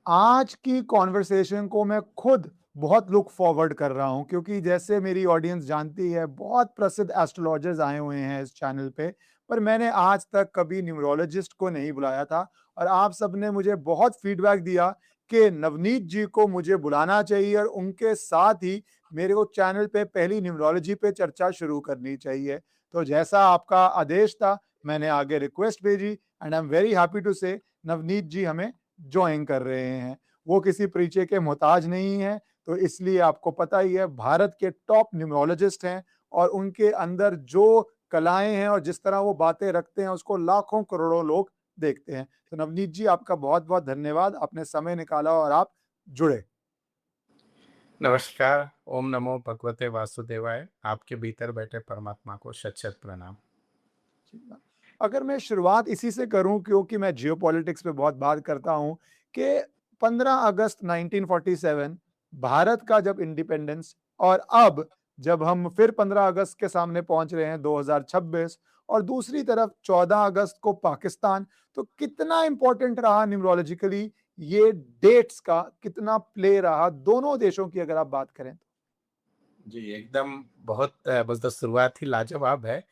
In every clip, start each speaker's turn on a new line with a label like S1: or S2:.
S1: आज की कॉन्वर्सेशन को मैं खुद बहुत लुक फॉरवर्ड कर रहा हूँ क्योंकि जैसे मेरी ऑडियंस जानती है, बहुत प्रसिद्ध एस्ट्रोलॉजर्स आए हुए हैं इस चैनल पे, पर मैंने आज तक कभी न्यूमरोलॉजिस्ट को नहीं बुलाया था और आप सबने मुझे बहुत फीडबैक दिया कि नवनीत जी को मुझे बुलाना चाहिए और उनके साथ ही मेरे को चैनल पे पहली न्यूमरोलॉजी पे चर्चा शुरू करनी चाहिए। तो जैसा आपका आदेश था, मैंने आगे रिक्वेस्ट भेजी and I am very happy to say Navneet जी हमें जॉइन कर रहे हैं। वो किसी परिचय के मोहताज नहीं हैं, तो इसलिए आपको पता ही है भारत के टॉप न्यूमरोलॉजिस्ट हैं और उनके अंदर जो कलाएँ हैं और जिस तरह वो बातें रखते हैं उसको लाखों करोड़ों लोग देखते हैं। तो नवनीत जी आपका बहुत-बहुत धन्यवाद, आपने समय निकाला और आप जुड़े।
S2: नमस्कार, ओम नमो भगवते वासुदेवाय। आपके भीतर बैठे परमात्मा को शत-शत प्रणाम।
S1: अगर मैं शुरुआत इसी से करूँ क्योंकि मैं जियोपॉलिटिक्स पे बहुत बात करता हूँ कि 15 अगस्त 1947 भारत का जब इंडिपेंडेंस और अब जब हम फिर 15 अगस्त के सामने पहुँच रहे हैं 2026 और दूसरी तरफ 14 अगस्त को पाकिस्तान, तो कितना इम्पोर्टेंट रहा न्यूमरोलॉजिकली ये डेट्स का कितना प्ले रहा दोनों देशों की अगर आप बात करें तो?
S2: जी, एकदम बहुत बस तो शुरुआत ही लाजवाब है।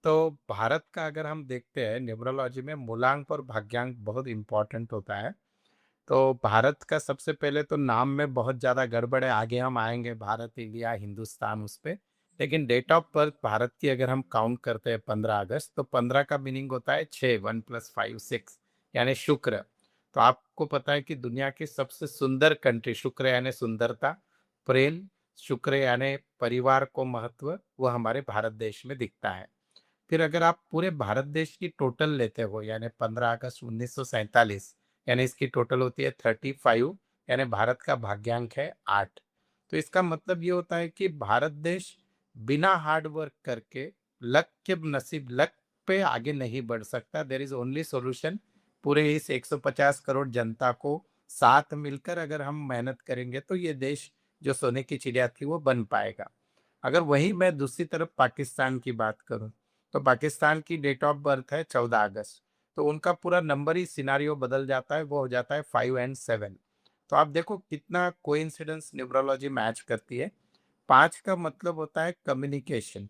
S2: तो भारत का अगर हम देखते हैं न्यूमरोलॉजी में मूलांक और भाग्यांक बहुत इम्पोर्टेंट होता है। तो भारत का सबसे पहले तो नाम में बहुत ज़्यादा गड़बड़ है, आगे हम आएँगे भारत, इंडिया, हिंदुस्तान उस पे। लेकिन डेट ऑफ बर्थ भारत की अगर हम काउंट करते हैं 15 अगस्त, तो 15 का मीनिंग होता है 6, 1 + 5 6 यानी शुक्र। तो आपको पता है कि दुनिया की सबसे सुंदर कंट्री शुक्र यानी सुंदरता, प्रेम, शुक्र यानी परिवार को महत्व, वो हमारे भारत देश में दिखता है। फिर अगर आप पूरे भारत देश की टोटल लेते हो यानी 15 अगस्त 1947 यानी इसकी टोटल होती है 35 यानी भारत का भाग्यांक है 8। तो इसका मतलब ये होता है कि भारत देश बिना हार्ड वर्क करके लक के नसीब लक पे आगे नहीं बढ़ सकता। देयर इज ओनली सॉल्यूशन, पूरे इस 150 करोड़ जनता को साथ मिलकर अगर हम मेहनत करेंगे तो ये देश जो सोने की चिड़िया थी वो बन पाएगा। अगर वही मैं दूसरी तरफ पाकिस्तान की बात करूं, तो पाकिस्तान की डेट ऑफ बर्थ है 14 अगस्त। तो उनका पूरा नंबर ही सिनारियो बदल जाता है, वो हो जाता है 5 एंड 7। तो आप देखो कितना कोइंसिडेंस न्यूमरोलॉजी मैच करती है। 5 का मतलब होता है कम्युनिकेशन।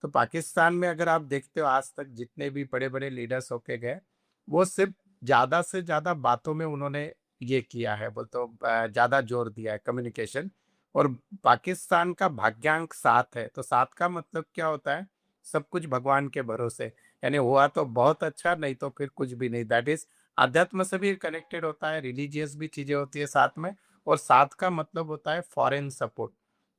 S2: तो पाकिस्तान में अगर आप देखते हो आज तक जितने भी बड़े-बड़े लीडर्स होके गए, वो सिर्फ ज़्यादा से ज़्यादा बातों में उन्होंने ये किया है, बोले तो ज़्यादा जोर दिया है कम्युनिकेशन। और पाकिस्तान का भाग्यांक 7 है, तो 7 का मतलब क्या होता है? सब कुछ भगवान के भरोसे, यानी हुआ तो बहुत अच्छा, नहीं तो फिर कुछ भी नहीं। दैट इज़ अध्यात्म से भी कनेक्टेड होता है, रिलीजियस भी चीज़ें होती है साथ में। और 7 का मतलब होता है फॉरेन सपोर्ट।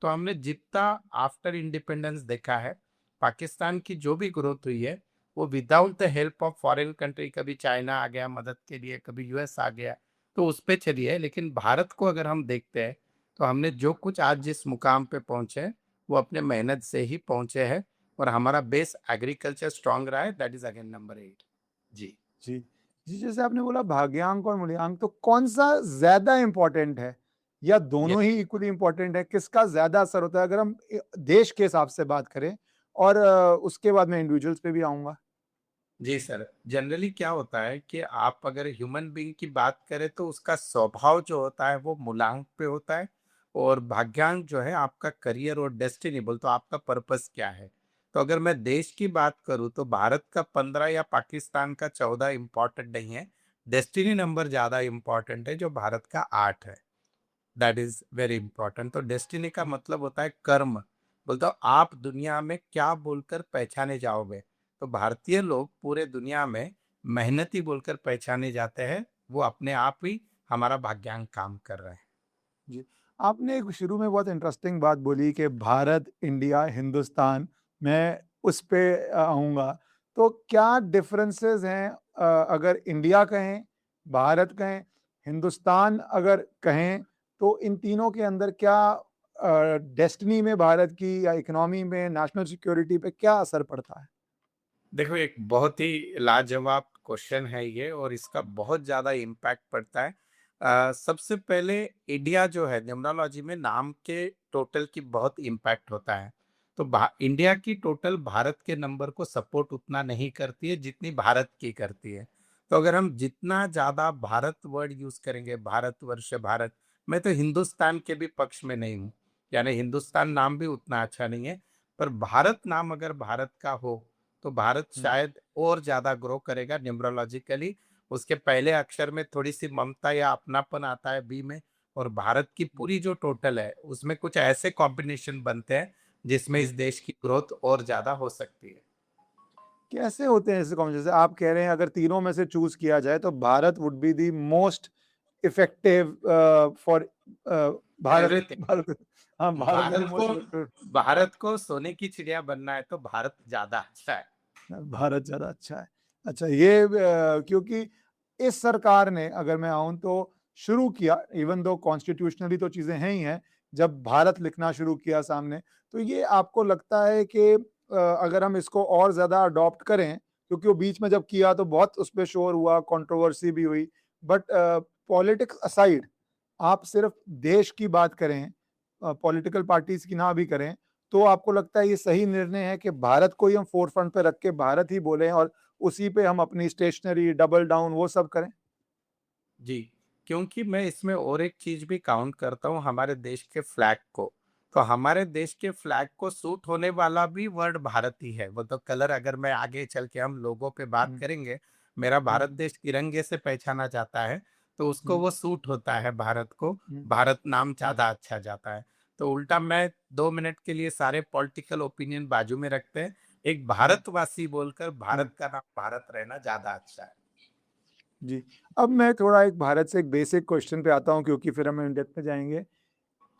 S2: तो हमने जितना आफ्टर इंडिपेंडेंस देखा है, पाकिस्तान की जो भी ग्रोथ हुई है, वो without the help of foreign country, कभी चाइना आ गया मदद के लिए, कभी यूएस आ गया, तो उस पे चली है। लेकिन भारत को अगर हम देखते हैं, तो हमने जो कुछ आज जिस मुकाम पे पहुँचे हैं, वो अपने मेहनत से ही पहुँचे हैं। और हमारा बेस एग्रीकल्चर स्ट्रॉन्ग रहा है, दैट इज़ अगेन नंबर 8। जी।
S1: जी। जी, जैसे आपने बोला भाग्यांक और मूल्यांक तो कौन-सा ज़्यादा इम्पोर्टेंट है? या
S2: ये
S1: दोनों ही इक्वली इम्पोर्टेंट है? किसका ज़्यादा असर होता है? अगर हम देश के हिसाब से बात करें और उसके बाद मैं इंडिविजुअल्स पे भी आऊँगा।
S2: जी सर, जनरली क्या होता है कि आप अगर ह्यूमन बीइंग की बात करें तो उसका स्वभाव जो होता है वो मूलांक पे होता है। और भाग्यांक जो है आपका करियर और डेस्टिनी, बोल तो आपका पर्पस क्या है। तो अगर मैं देश की बात करूँ तो भारत का 15 या पाकिस्तान का 14 इम्पोर्टेंट नहीं है। डेस्टिनी नंबर ज़्यादा इम्पोर्टेंट है जो भारत का 8 है। That is very important. तो डेस्टिनी का मतलब होता है कर्म, बोलता हूँ आप दुनिया में क्या बोलकर पहचाने जाओगे। तो भारतीय लोग पूरे दुनिया में मेहनती बोलकर पहचाने जाते हैं, वो अपने आप ही हमारा भाग्यांक काम कर रहे हैं।
S1: जी। आपने एक शुरू में बहुत इंटरेस्टिंग बात बोली कि भारत, इंडिया, हिंदुस्तान, मैं उस पे आऊँगा। तो क्या डिफरेंसेस हैं अगर इंडिया कहें, भारत कहें, हिंदुस्तान अगर कहें, तो इन तीनों के अंदर क्या डेस्टिनी में भारत की या इकोनॉमी में, नेशनल सिक्योरिटी पे क्या असर पड़ता है?
S2: देखो एक बहुत ही लाजवाब क्वेश्चन है ये, और इसका बहुत ज़्यादा इम्पैक्ट पड़ता है। सबसे पहले इंडिया जो है न्यूमरोलॉजी में नाम के टोटल की बहुत इम्पैक्ट होता है। तो इंडिया की टोटल भारत के नंबर को सपोर्ट उतना नहीं करती है जितनी भारत की करती है। तो अगर हम जितना ज़्यादा भारत वर्ड यूज़ करेंगे, भारतवर्ष, भारत, मैं तो हिंदुस्तान के भी पक्ष में नहीं हूँ। यानी हिंदुस्तान नाम भी उतना अच्छा नहीं है, पर भारत नाम अगर भारत का हो, तो भारत
S1: हुँ।
S2: शायद और ज़्यादा ग्रो करेगा न्यूमरोलॉजिकली। उसके पहले अक्षर में थोड़ी-सी ममता या अपनापन आता है बी में, और भारत की पूरी जो टोटल है, उसमें कुछ ऐसे कॉम्बिनेशन बनते हैं, जिसमें इस देश की ग्रोथ और ज़्यादा हो सकती है।
S1: कैसे होते हैं ऐसे कॉम्बिनेशन? जैसे आप कह रहे हैं अगर तीनों में से चूज़ किया जाए तो Bharat would be the most effective for Bharat
S2: everything.
S1: Bharat हाँ, भारत विल बी
S2: भारत को
S1: मोस्ट इफेक्टिव।
S2: भारत को सोने की चिड़िया बनना है तो भारत ज़्यादा अच्छा है।
S1: भारत ज़्यादा अच्छा है। अच्छा ये क्योंकि इस सरकार ने अगर मैं आऊँ तो शुरू किया इवन दो कॉन्स्टिट्यूशनली तो चीज़ें हैं ही हैं, जब भारत लिखना शुरू किया सामने, तो ये आपको लगता है कि अगर हम इसको और ज़्यादा अडॉप्ट करें, क्योंकि वो बीच में जब किया तो बहुत उस पे शोर हुआ, कंट्रोवर्सी भी हुई, बट पॉलिटिक्स असाइड आप सिर्फ़ देश की बात करें पॉलिटिकल पार्टीज़ की ना भी करें, तो आपको लगता है ये सही निर्णय है कि भारत को ही हम फ़ोरफ्रंट पे रख के भारत ही बोलें और उसी पे हम अपनी स्टेशनरी, डबल डाउन वो सब करें?
S2: जी, क्योंकि मैं इसमें और एक चीज़ भी काउंट करता हूँ, हमारे देश के फ्लैग को। तो हमारे देश के फ्लैग को सूट होने वाला भी वर्ड भारत ही है। वो तो कलर अगर मैं आगे चल के हम लोगों पे बात
S1: हुँ,
S2: करेंगे, मेरा
S1: हुँ,
S2: भारत देश तिरंगे से पहचाना जाता है, तो उसको
S1: हुँ,
S2: वो सूट होता है भारत को,
S1: हुँ,
S2: भारत नाम
S1: हुँ,
S2: ज़्यादा अच्छा जाता है। तो उल्टा मैं 2 मिनट के लिए सारे पॉलिटिकल ओपिनियन बाजू में रखते हैं, एक
S1: हुँ,
S2: भारतवासी बोलकर
S1: हुँ।
S2: भारत का नाम भारत रहना ज़्यादा अच्छा है।
S1: जी, अब मैं थोड़ा एक भारत से एक बेसिक क्वेश्चन पे आता हूँ क्योंकि फिर हम इन डेप्थ में जाएँगे।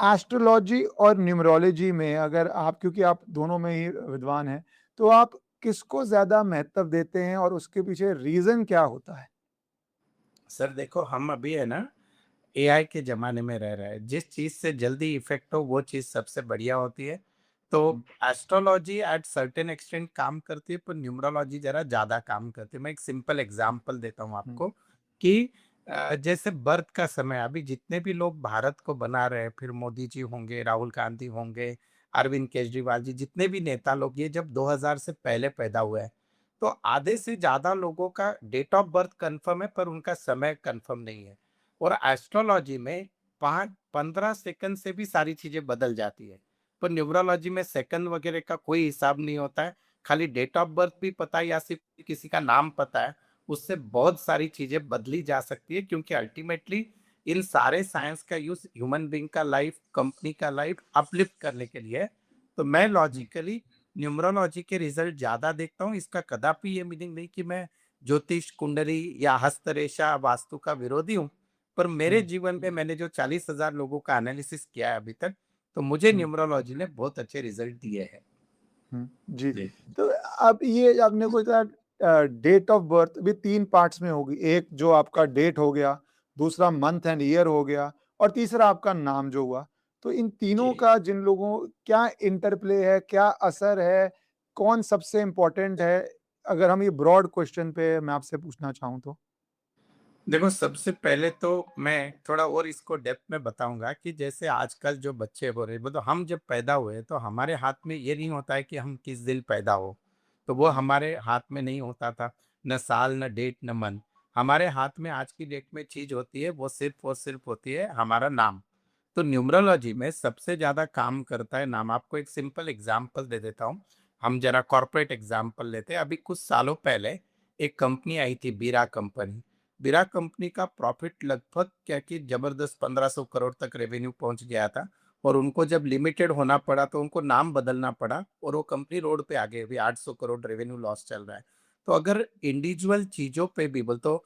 S1: एस्ट्रोलॉजी और न्यूमरोलॉजी में अगर आप क्योंकि आप दोनों में ही विद्वान हैं, तो आप किसको ज़्यादा महत्व देते हैं और उसके पीछे रीज़न क्या होता है?
S2: सर देखो, हम अभी है ना एआई के ज़माने में रह रहे हैं। जिस चीज़ से जल्दी इफ़ेक्ट हो वो चीज़ सबसे बढ़िया होती है। तो
S1: हुँ,
S2: एस्ट्रोलॉजी एट सर्टेन एक्सटेंट काम करती है, पर न्यूमरोलॉजी ज़रा ज़्यादा काम करती है। मैं एक सिंपल एग्ज़ाम्पल देता हूँ
S1: हुँ,
S2: आपको कि जैसे बर्थ का समय अभी जितने भी लोग भारत को बना रहे हैं, फिर मोदी जी होंगे, राहुल गांधी होंगे, अरविंद केजरीवाल जी, जितने भी नेता लोग ये जब 2000 से पहले पैदा हुए हैं, तो आधे से ज़्यादा लोगों का डेट ऑफ बर्थ कन्फर्म है, पर उनका समय कन्फर्म नहीं है। और एस्ट्रोलॉजी में 5-15 सेकंड से भी सारी चीज़ें बदल जाती है। पर न्यूमरोलॉजी में सेकंड वगैरह का कोई हिसाब नहीं होता है। खाली डेट ऑफ बर्थ भी पता है या सिर्फ़ किसी का नाम पता है, उससे बहुत सारी चीज़ें बदली जा सकती है, क्योंकि अल्टीमेटली इन सारे साइंस का यूज़ ह्यूमन बीइंग का लाइफ़, कंपनी का लाइफ़ अपलिफ्ट करने के लिए है। तो मैं
S1: हुँ,
S2: लॉजिकली न्यूमरोलॉजी के रिज़ल्ट ज़्यादा देखता हूँ। इसका कदापि ये मीनिंग नहीं कि मैं ज्योतिष, कुंडली या हस्तरेखा, वास्तु का विरोधी हूँ। पर मेरे
S1: हुँ,
S2: जीवन में मैंने जो 40,000 लोगों का एनालिसिस किया है अभी तक, तो मुझे
S1: हुँ।
S2: न्यूमरोलॉजी ने बहुत अच्छे रिज़ल्ट दिए हैं।
S1: हुँ, जी।
S2: जी।
S1: तो अब ये आपने को बताया डेट ऑफ बर्थ भी 3 पार्ट्स में होगी। एक जो आपका डेट हो गया, दूसरा मंथ एंड ईयर हो गया और तीसरा आपका नाम जो हुआ। तो इन तीनों
S2: जी।
S1: का जिन लोगों क्या इंटरप्ले है, क्या असर है, कौन सबसे इम्पोर्टेंट है? अगर हम ये ब्रॉड क्वेश्चन पे मैं आपसे पूछना चाहूँ तो?
S2: देखो, सबसे पहले तो मैं थोड़ा और इसको डेप्थ में बताऊँगा कि जैसे आजकल जो बच्चे हो रहे हैं, मतलब हम जब पैदा हुए तो हमारे हाथ में ये नहीं होता है कि हम किस दिन पैदा हो। तो वो
S1: हुँ,
S2: हमारे हाथ में नहीं होता था, ना साल, ना डेट, ना मंथ। हमारे हाथ में आज की डेट में चीज़ होती है, वो सिर्फ़ और सिर्फ़ होती है हमारा नाम। तो न्यूमरोलॉजी में सबसे ज़्यादा काम करता है नाम। आपको एक सिंपल एग्ज़ाम्पल दे देता हूँ। हम ज़रा कॉर्पोरेट एग्ज़ाम्पल लेते हैं। अभी कुछ सालों पहले एक कंपनी आई थी, बीरा कंपनी। बिरा कंपनी का प्रॉफिट लगभग क्या कि जबरदस्त 1500 करोड़ तक रेवेन्यू पहुंच गया था, और उनको जब लिमिटेड होना पड़ा तो उनको नाम बदलना पड़ा, और वो कंपनी रोड पे आ गई। अभी 800 करोड़ रेवेन्यू लॉस चल रहा है। तो अगर इंडिविजुअल चीजों पे भी बोल तो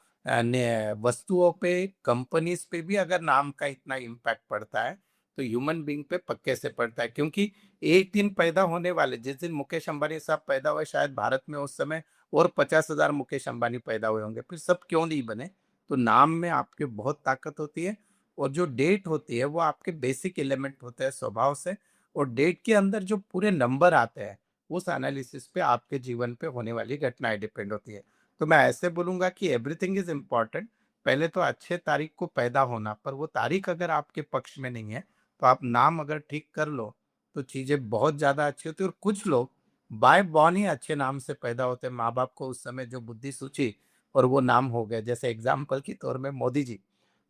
S2: वस्तुओं पे, कंपनीज पे भी अगर नाम का इतना इम्पैक्ट पड़ता है, तो ह्यूमन बीइंग पे पक्के से पड़ता है। क्योंकि एक दिन पैदा होने वाले, जिस दिन मुकेश अंबानी साहब पैदा हुए, शायद भारत में उस समय और 50,000 मुकेश अंबानी पैदा हुए होंगे, फिर सब क्यों नहीं बने? तो नाम में आपके बहुत ताकत होती है, और जो डेट होती है वो आपके बेसिक एलिमेंट होते हैं स्वभाव से, और डेट के अंदर जो पूरे नंबर आते हैं, उस एनालिसिस पे आपके जीवन पे होने वाली घटनाएँ डिपेंड होती है। तो मैं ऐसे बोलूँगा कि एवरीथिंग इज़ इम्पोर्टेंट। पहले तो अच्छे तारीख को पैदा होना, पर वो तारीख अगर आपके पक्ष में नहीं है, तो आप नाम अगर ठीक कर लो, तो चीज़ें बहुत ज़्यादा अच्छी होती है। और कुछ लोग बाय बॉर्न ही अच्छे नाम से पैदा होते हैं। माँ-बाप को उस समय जो बुद्धि सूझी, और वो नाम हो गए। जैसे एग्ज़ाम्पल के तौर में मोदी जी।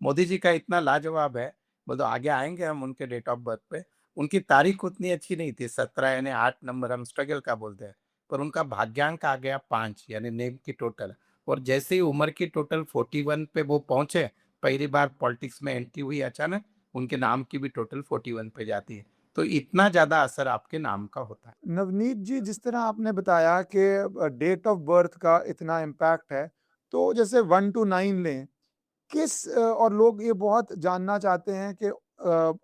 S2: मोदी जी का इतना लाजवाब है, बोले आगे आएँगे हम उनके डेट ऑफ बर्थ पे। उनकी तारीख उतनी अच्छी नहीं थी, 17 यानी 8 नंबर हम स्ट्रगल का बोलते हैं। पर उनका भाग्यांक आ गया 5 यानी नेम की टोटल। और जैसे ही उम्र की टोटल 41 पे वो पहुँचे, पहली बार पॉलिटिक्स में एंट्री हुई अचानक, उनके नाम की भी टोटल 41 पे जाती है। तो इतना ज़्यादा असर आपके नाम का होता है।
S1: नवनीत जी, जिस तरह आपने बताया कि डेट ऑफ बर्थ का इतना इम्पैक्ट है, तो जैसे 1 टू 9 लें, और लोग ये बहुत जानना चाहते हैं कि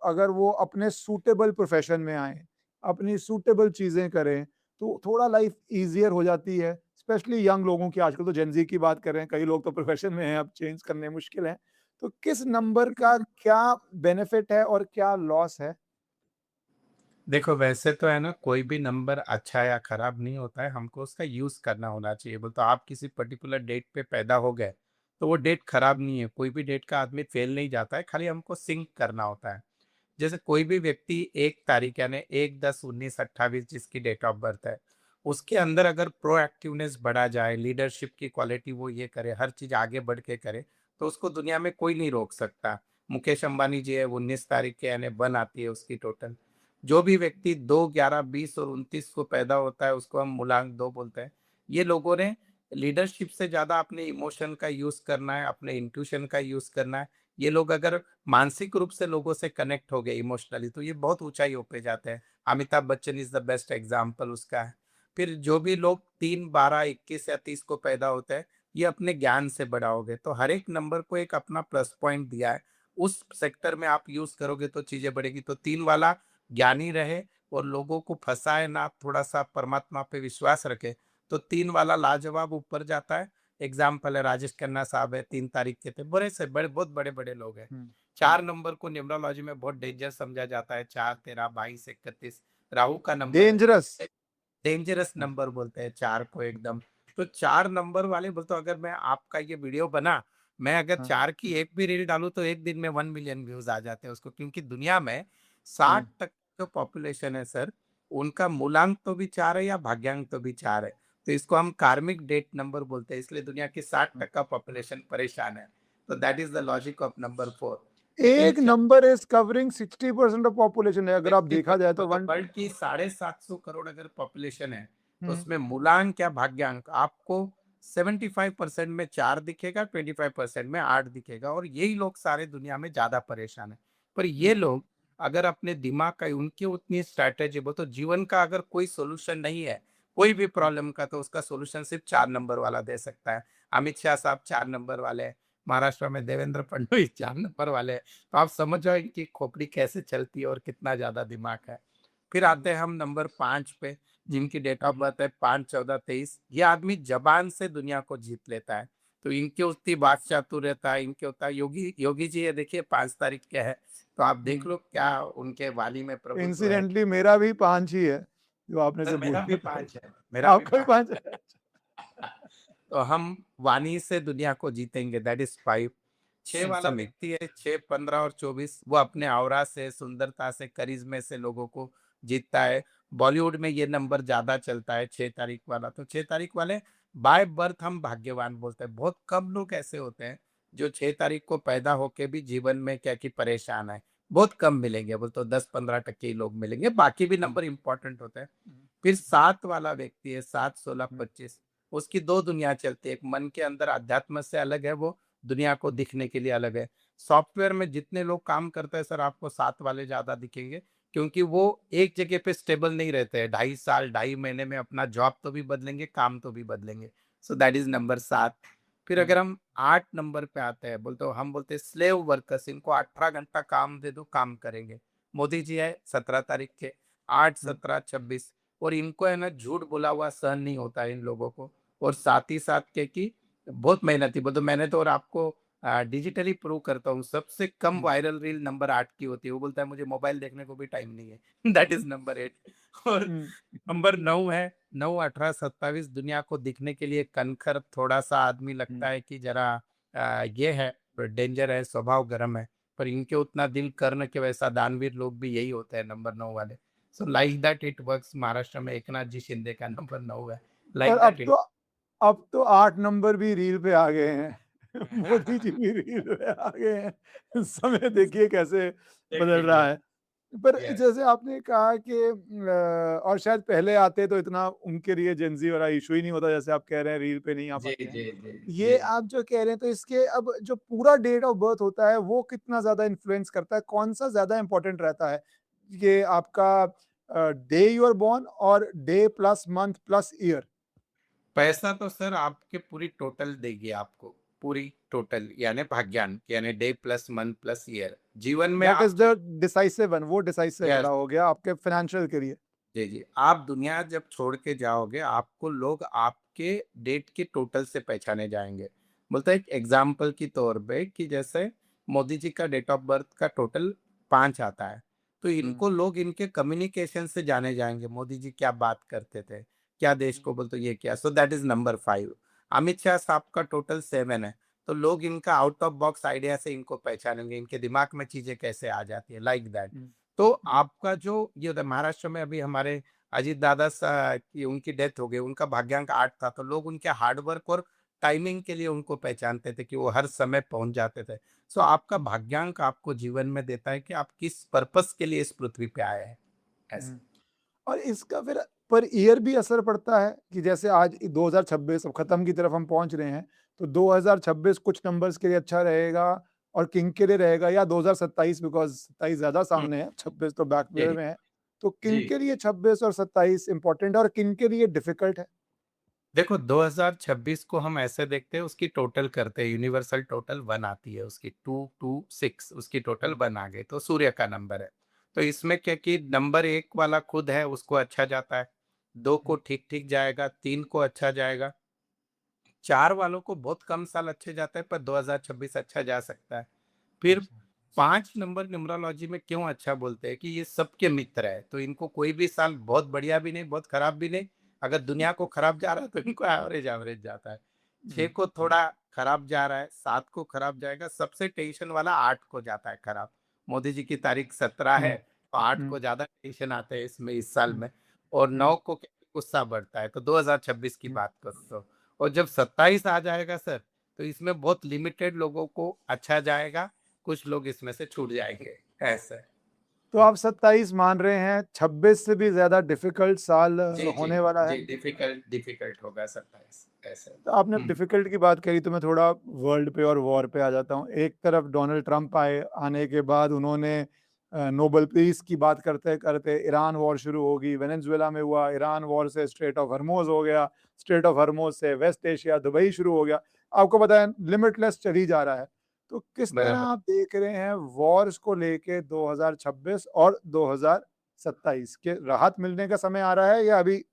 S1: अगर वो अपने सूटेबल प्रोफ़ेशन में आएँ, अपनी सूटेबल चीज़ें करें, तो थोड़ा लाइफ़ ईज़ियर हो जाती है, स्पेशली यंग लोगों की। आजकल तो जेन ज़ी की बात कर रहे हैं, कई लोग तो प्रोफ़ेशन में हैं, अब चेंज करने मुश्किल है। तो किस नंबर का क्या बेनिफिट है और क्या लॉस है?
S2: देखो वैसे तो है ना, कोई भी नंबर अच्छा या खराब नहीं होता है, हमको उसका यूज़ करना होना चाहिए। बोले तो आप किसी पर्टिकुलर डेट पे पैदा हो गए, तो वो डेट खराब नहीं है, कोई भी डेट का आदमी फेल नहीं जाता है, खाली हमको सिंक करना होता है। जैसे कोई भी व्यक्ति 1 तारीख यानी 1, 10, 19, 28 जिसकी डेट ऑफ बर्थ है, उसके अंदर अगर प्रोएक्टिवनेस बढ़ा जाए, लीडरशिप की क्वालिटी वो ये करे, हर चीज़ आगे बढ़ के करे, तो उसको दुनिया में कोई नहीं रोक सकता। मुकेश अंबानी जी है, वो 19 तारीख के यानी 1 आती है उसकी टोटल। जो भी व्यक्ति 2, 11, 20 और 29 को पैदा होता है, उसको हम मूलांक 2 बोलते हैं। ये लोगों ने लीडरशिप से ज़्यादा अपने इमोशन का यूज़ करना है, अपने इंट्यूशन का यूज़ करना है। ये लोग अगर मानसिक रूप से लोगों से कनेक्ट हो गए इमोशनली, तो ये बहुत ऊँचाइयों पे जाते हैं। Amitabh Bachchan is the best example उसका है। फिर जो भी लोग 3, 12, 21 या 30 को पैदा होते हैं, ये अपने ज्ञान से बड़ा हो गए। तो हर एक नंबर को एक अपना प्लस पॉइंट दिया है। उस सेक्टर में आप यूज़ करोगे तो चीज़ें बढ़ेगी। तो 3 वाला ज्ञानी रहे और लोगों को फँसाए ना, थोड़ा-सा परमात्मा पे विश्वास रखे, तो 3 वाला लाजवाब ऊपर जाता है। एग्ज़ाम्पल है राजेश खन्ना साहब है, 3 तारीख के थे, बड़े से बड़े बहुत बड़े-बड़े लोग हैं।
S1: हुँ।
S2: 4 नंबर को न्यूमरोलॉजी में बहुत डेंजर समझा जाता है, 4, 13, 22, 31 राहु का नंबर है।
S1: डेंजरस।
S2: डेंजरस
S1: हाँ,
S2: नंबर बोलते हैं 4 को एकदम। तो 4 नंबर वाले बोलते हो अगर मैं आपका ये वीडियो बना, मैं अगर
S1: हाँ,
S2: 4 की एक भी रील डालूँ तो एक दिन में 1 मिलियन व्यूज़ आ जाते हैं उसको, क्योंकि दुनिया में
S1: हाँ।
S2: 60% जो पॉपुलेशन है सर, उनका मूलांक तो भी 4 है या भाग्यांक तो भी 4 है। तो इसको हम कार्मिक डेट नंबर बोलते हैं, इसलिए दुनिया की
S1: हाँ।
S2: 60% पॉपुलेशन परेशान है। तो that is the logic of number 4। तो इन
S1: एक number is covering 60% of population है, अगर आप देखा जाए तो
S2: मतलब
S1: 1।
S2: वर्ल्ड की 750 करोड़ अगर पॉपुलेशन है, तो
S1: हुँ।
S2: उसमें मूलांक या भाग्यांक आपको 75% में 4 दिखेगा, 25% में 8 दिखेगा और यही लोग सारे दुनिया में ज़्यादा परेशान हैं। पर
S1: हुँ,
S2: ये लोग अगर अपने दिमाग का उनकी उतनी स्ट्रैटेजी वो तो जीवन का अगर कोई सॉल्यूशन नहीं है, कोई भी प्रॉब्लम का तो उसका सॉल्यूशन सिर्फ 4 नंबर वाला दे सकता है। अमित शाह साहब 4 नंबर वाले हैं, महाराष्ट्र में देवेंद्र फडणवीस 4 नंबर वाले हैं। तो आप समझ जाओ इनकी खोपड़ी कैसे चलती है और कितना ज़्यादा दिमाग है। फिर
S1: हुँ,
S2: आते हैं हम नंबर 5 पे, जिनकी डेट ऑफ बर्थ है 5, 14, 23। ये आदमी ज़बान से दुनिया को जीत लेता है। तो इनकी उतनी बात चातुर्यता है, इनके होता है योगी योगी जी ये देखिए 5 तारीख के हैं, तो आप देख
S1: हुँ।
S2: लो क्या उनके वाणी में प्रभुत्व है।
S1: इंसिडेंटली मेरा भी 5 ही है, जो आपने
S2: सर
S1: से
S2: मेरा भी
S1: पूछा था।
S2: 5 है, मेरा भी
S1: आपका भी
S2: 5
S1: 5 है?
S2: है। तो हम वाणी से दुनिया को जीतेंगे दैट इज़ 5। 6 वाला
S1: चलिए।
S2: व्यक्ति है 6, 15 और 24 वो अपने ऑरा से, सुंदरता से, करिश्मे से लोगों को जीतता है। बॉलीवुड में ये नंबर ज़्यादा चलता है 6 तारीख वाला। तो 6 तारीख वाले बाय बर्थ हम भाग्यवान बोलते हैं। बहुत कम लोग ऐसे होते हैं जो 6 तारीख को पैदा होके भी जीवन में क्या कि परेशान है। बहुत कम मिलेंगे, बोले तो 10-15% ही लोग मिलेंगे, बाकी भी नंबर इम्पोर्टेंट होते हैं।
S1: हुँ,
S2: फिर 7 वाला व्यक्ति है 7, 16,
S1: हुँ,
S2: 25 उसकी 2 दुनिया चलती है। एक मन के अंदर अध्यात्म से अलग है वो, दुनिया को दिखने के लिए अलग है। सॉफ्टवेयर में जितने लोग काम करते हैं सर आपको 7 वाले ज़्यादा दिखेंगे, क्योंकि वो एक जगह पे स्टेबल नहीं रहते हैं। 2.5 साल, 2.5 महीने में अपना जॉब तो भी बदलेंगे, काम तो भी बदलेंगे। So that is number 7। फिर
S1: हुँ,
S2: अगर हम 8 नंबर पे आते हैं, बोलते हो हम बोलते हैं स्लेव वर्कर्स, इनको 18 घंटा काम दे दो, काम करेंगे। मोदी जी है 17 तारीख के, 8,
S1: हुँ,
S2: 17, 26 और इनको है ना झूठ बोला हुआ सहन नहीं होता है इन लोगों को। और साथ ही साथ क्या कि बहुत मेहनती बोले तो मैंने तो और आपको डिजिटली प्रूव करता हूँ, सबसे कम
S1: हुँ,
S2: वायरल रील नंबर 8 की होती है। वो बोलता है मुझे मोबाइल देखने को भी टाइम नहीं है। That is number 8। और
S1: हुँ,
S2: नंबर 9 है, 9, 18, 27 दुनिया को दिखने के लिए कनखर थोड़ा-सा आदमी
S1: हुँ।
S2: लगता है कि ज़रा ये है डेंजर है, स्वभाव गरम है। पर इनके उतना दिल कर्ण के वैसा दानवीर लोग भी यही होते हैं नंबर 9 वाले। So like that it works Maharashtra में एकनाथ जी शिंदे का नंबर 9 है।
S1: पर
S2: लाइक
S1: अब
S2: दैट
S1: तो
S2: इट
S1: अब तो 8 नंबर भी रील पे आ गए हैं। मोदी जी भी रील पे आ गए हैं। समय देखिए कैसे बदल
S2: देखिए,
S1: रहा है। पर
S2: यस,
S1: जैसे आपने कहा कि और शायद पहले आते तो इतना उनके लिए जेन ज़ी वाला इश्यू ही नहीं होता, जैसे आप कह रहे हैं रील पे नहीं आ
S2: जी,
S1: पाते हैं।
S2: जी, जी,
S1: ये
S2: जी।
S1: आप जो कह रहे हैं तो इसके अब जो पूरा डेट ऑफ बर्थ होता है वो कितना ज़्यादा इन्फ्लुएंस करता है? कौन-सा ज़्यादा इम्पोर्टेंट रहता है? ये आपका डे यू आर बोर्न और debt plus month plus year?
S2: पैसा तो सर आपके पूरी टोटल देगी आपको, पूरी टोटल यानी भाग्यांक यानी debt plus month plus year. जीवन में
S1: दैट
S2: आप
S1: इज़ द डिसाइसिव वन, वो डिसाइसिव
S2: यस,
S1: वाला हो गया आपके फाइनेंशियल के लिए।
S2: जी, जी। आप दुनिया जब छोड़ के जाओगे, आपको लोग आपके डेट के टोटल से पहचाने जाएँगे। बोलते हैं एक एग्ज़ाम्पल के तौर पे कि जैसे मोदी जी का डेट ऑफ बर्थ का टोटल 5 आता है, तो
S1: हुँ,
S2: इनको लोग इनके कम्युनिकेशन से जाने जाएँगे, मोदी जी क्या बात करते थे, क्या देश
S1: हुँ,
S2: को बोलते ये किया, so that is number 5। Amit Shah साहब का टोटल 7 है, तो लोग इनका आउट ऑफ बॉक्स आइडिया से इनको पहचानेंगे, इनके दिमाग में चीज़ें कैसे आ जाती है, लाइक दैट।
S1: हुँ,
S2: तो
S1: हुँ,
S2: आपका जो ये होता है महाराष्ट्र में अभी हमारे अजीत दादा की उनकी डेथ हो गई, उनका भाग्यांक 8 था, तो लोग उनके हार्ड वर्क और टाइमिंग के लिए उनको पहचानते थे कि वो हर समय पहुँच जाते थे। सो आपका
S1: हुँ,
S2: भाग्यांक आपको जीवन में देता है कि आप किस पर्पज़ के लिए इस पृथ्वी पे आए हैं, ऐसे।
S1: हुँ। और इसका फिर पर ईयर भी असर पड़ता है कि जैसे आज 2026 अब खत्म की तरफ हम पहुँच रहे हैं, तो 2026 कुछ नंबर्स के लिए अच्छा रहेगा और किंग के लिए रहेगा, या 2027 बिकॉज़ 27 ज़्यादा
S2: हुँ,
S1: सामने है, 26 तो बैक
S2: जी,
S1: मिरर में है। तो
S2: जी।
S1: किन के लिए 26 और 27 इम्पोर्टेंट है और किन के लिए डिफ़िकल्ट है?
S2: देखो 2026 को हम ऐसे देखते हैं उसकी टोटल करते हैं यूनिवर्सल टोटल 1 आती है उसकी 226 उसकी टोटल
S1: हुँ,
S2: 1 आ गई तो सूर्य का नंबर है। तो इसमें क्या कि नंबर 1 वाला खुद है उसको अच्छा जाता है, 2 को
S1: हुँ,
S2: ठीक-ठीक जाएगा, 3 को अच्छा जाएगा, 4 वालों को बहुत कम साल अच्छे जाते हैं पर 2026 अच्छा जा सकता है। फिर
S1: अच्छा।
S2: 5 नंबर न्यूमरोलॉजी में क्यों अच्छा बोलते हैं कि ये सबके मित्र है, तो इनको कोई भी साल बहुत बढ़िया भी नहीं, बहुत खराब भी नहीं। अगर दुनिया को खराब जा रहा है तो इनको एवरेज-एवरेज जाता है। 6
S1: हुँ,
S2: को थोड़ा खराब जा रहा है, 7 को खराब जाएगा, सबसे टेंशन वाला 8 को जाता है खराब। मोदी जी की तारीख 17 है,
S1: हुँ,
S2: तो 8
S1: हुँ,
S2: को ज़्यादा टेंशन आते हैं इसमें इस साल
S1: हुँ,
S2: में और
S1: हुँ,
S2: 9 को क्या गुस्सा बढ़ता है, तो 2026 की
S1: हुँ।
S2: बात करूँ तो। और जब 27 आ जाएगा सर, तो इसमें बहुत लिमिटेड लोगों को अच्छा जाएगा, कुछ लोग इसमें से छूट जाएँगे, ऐसा।
S1: तो आप 27 मान रहे हैं, 26 से भी ज़्यादा डिफ़िकल्ट साल
S2: जी, जी,
S1: होने वाला है?
S2: जी, डिफ़िकल्ट डिफ़िकल्ट होगा 27 ऐसे।
S1: तो आपने
S2: हुँ,
S1: डिफ़िकल्ट की बात करी तो मैं थोड़ा वर्ल्ड पे और वॉर पे आ जाता हूँ। एक तरफ डोनाल्ड ट्रम्प आए, आने के बाद उन्होंने नोबेल पीस की बात करते-करते ईरान वॉर शुरू हो गई, वेनेज़ुएला में हुआ, ईरान वॉर से स्ट्रेट ऑफ हॉर्मुज़ हो गया, स्ट्रेट ऑफ हॉर्मुज़ से वेस्ट एशिया, दुबई शुरू हो गया। आपको पता है लिमिटलेस चली जा रहा है। तो किस तरह
S2: बराबर।
S1: आप देख रहे हैं वॉर्स को लेके 2026 और 2027 के राहत मिलने का समय आ रहा है या अभी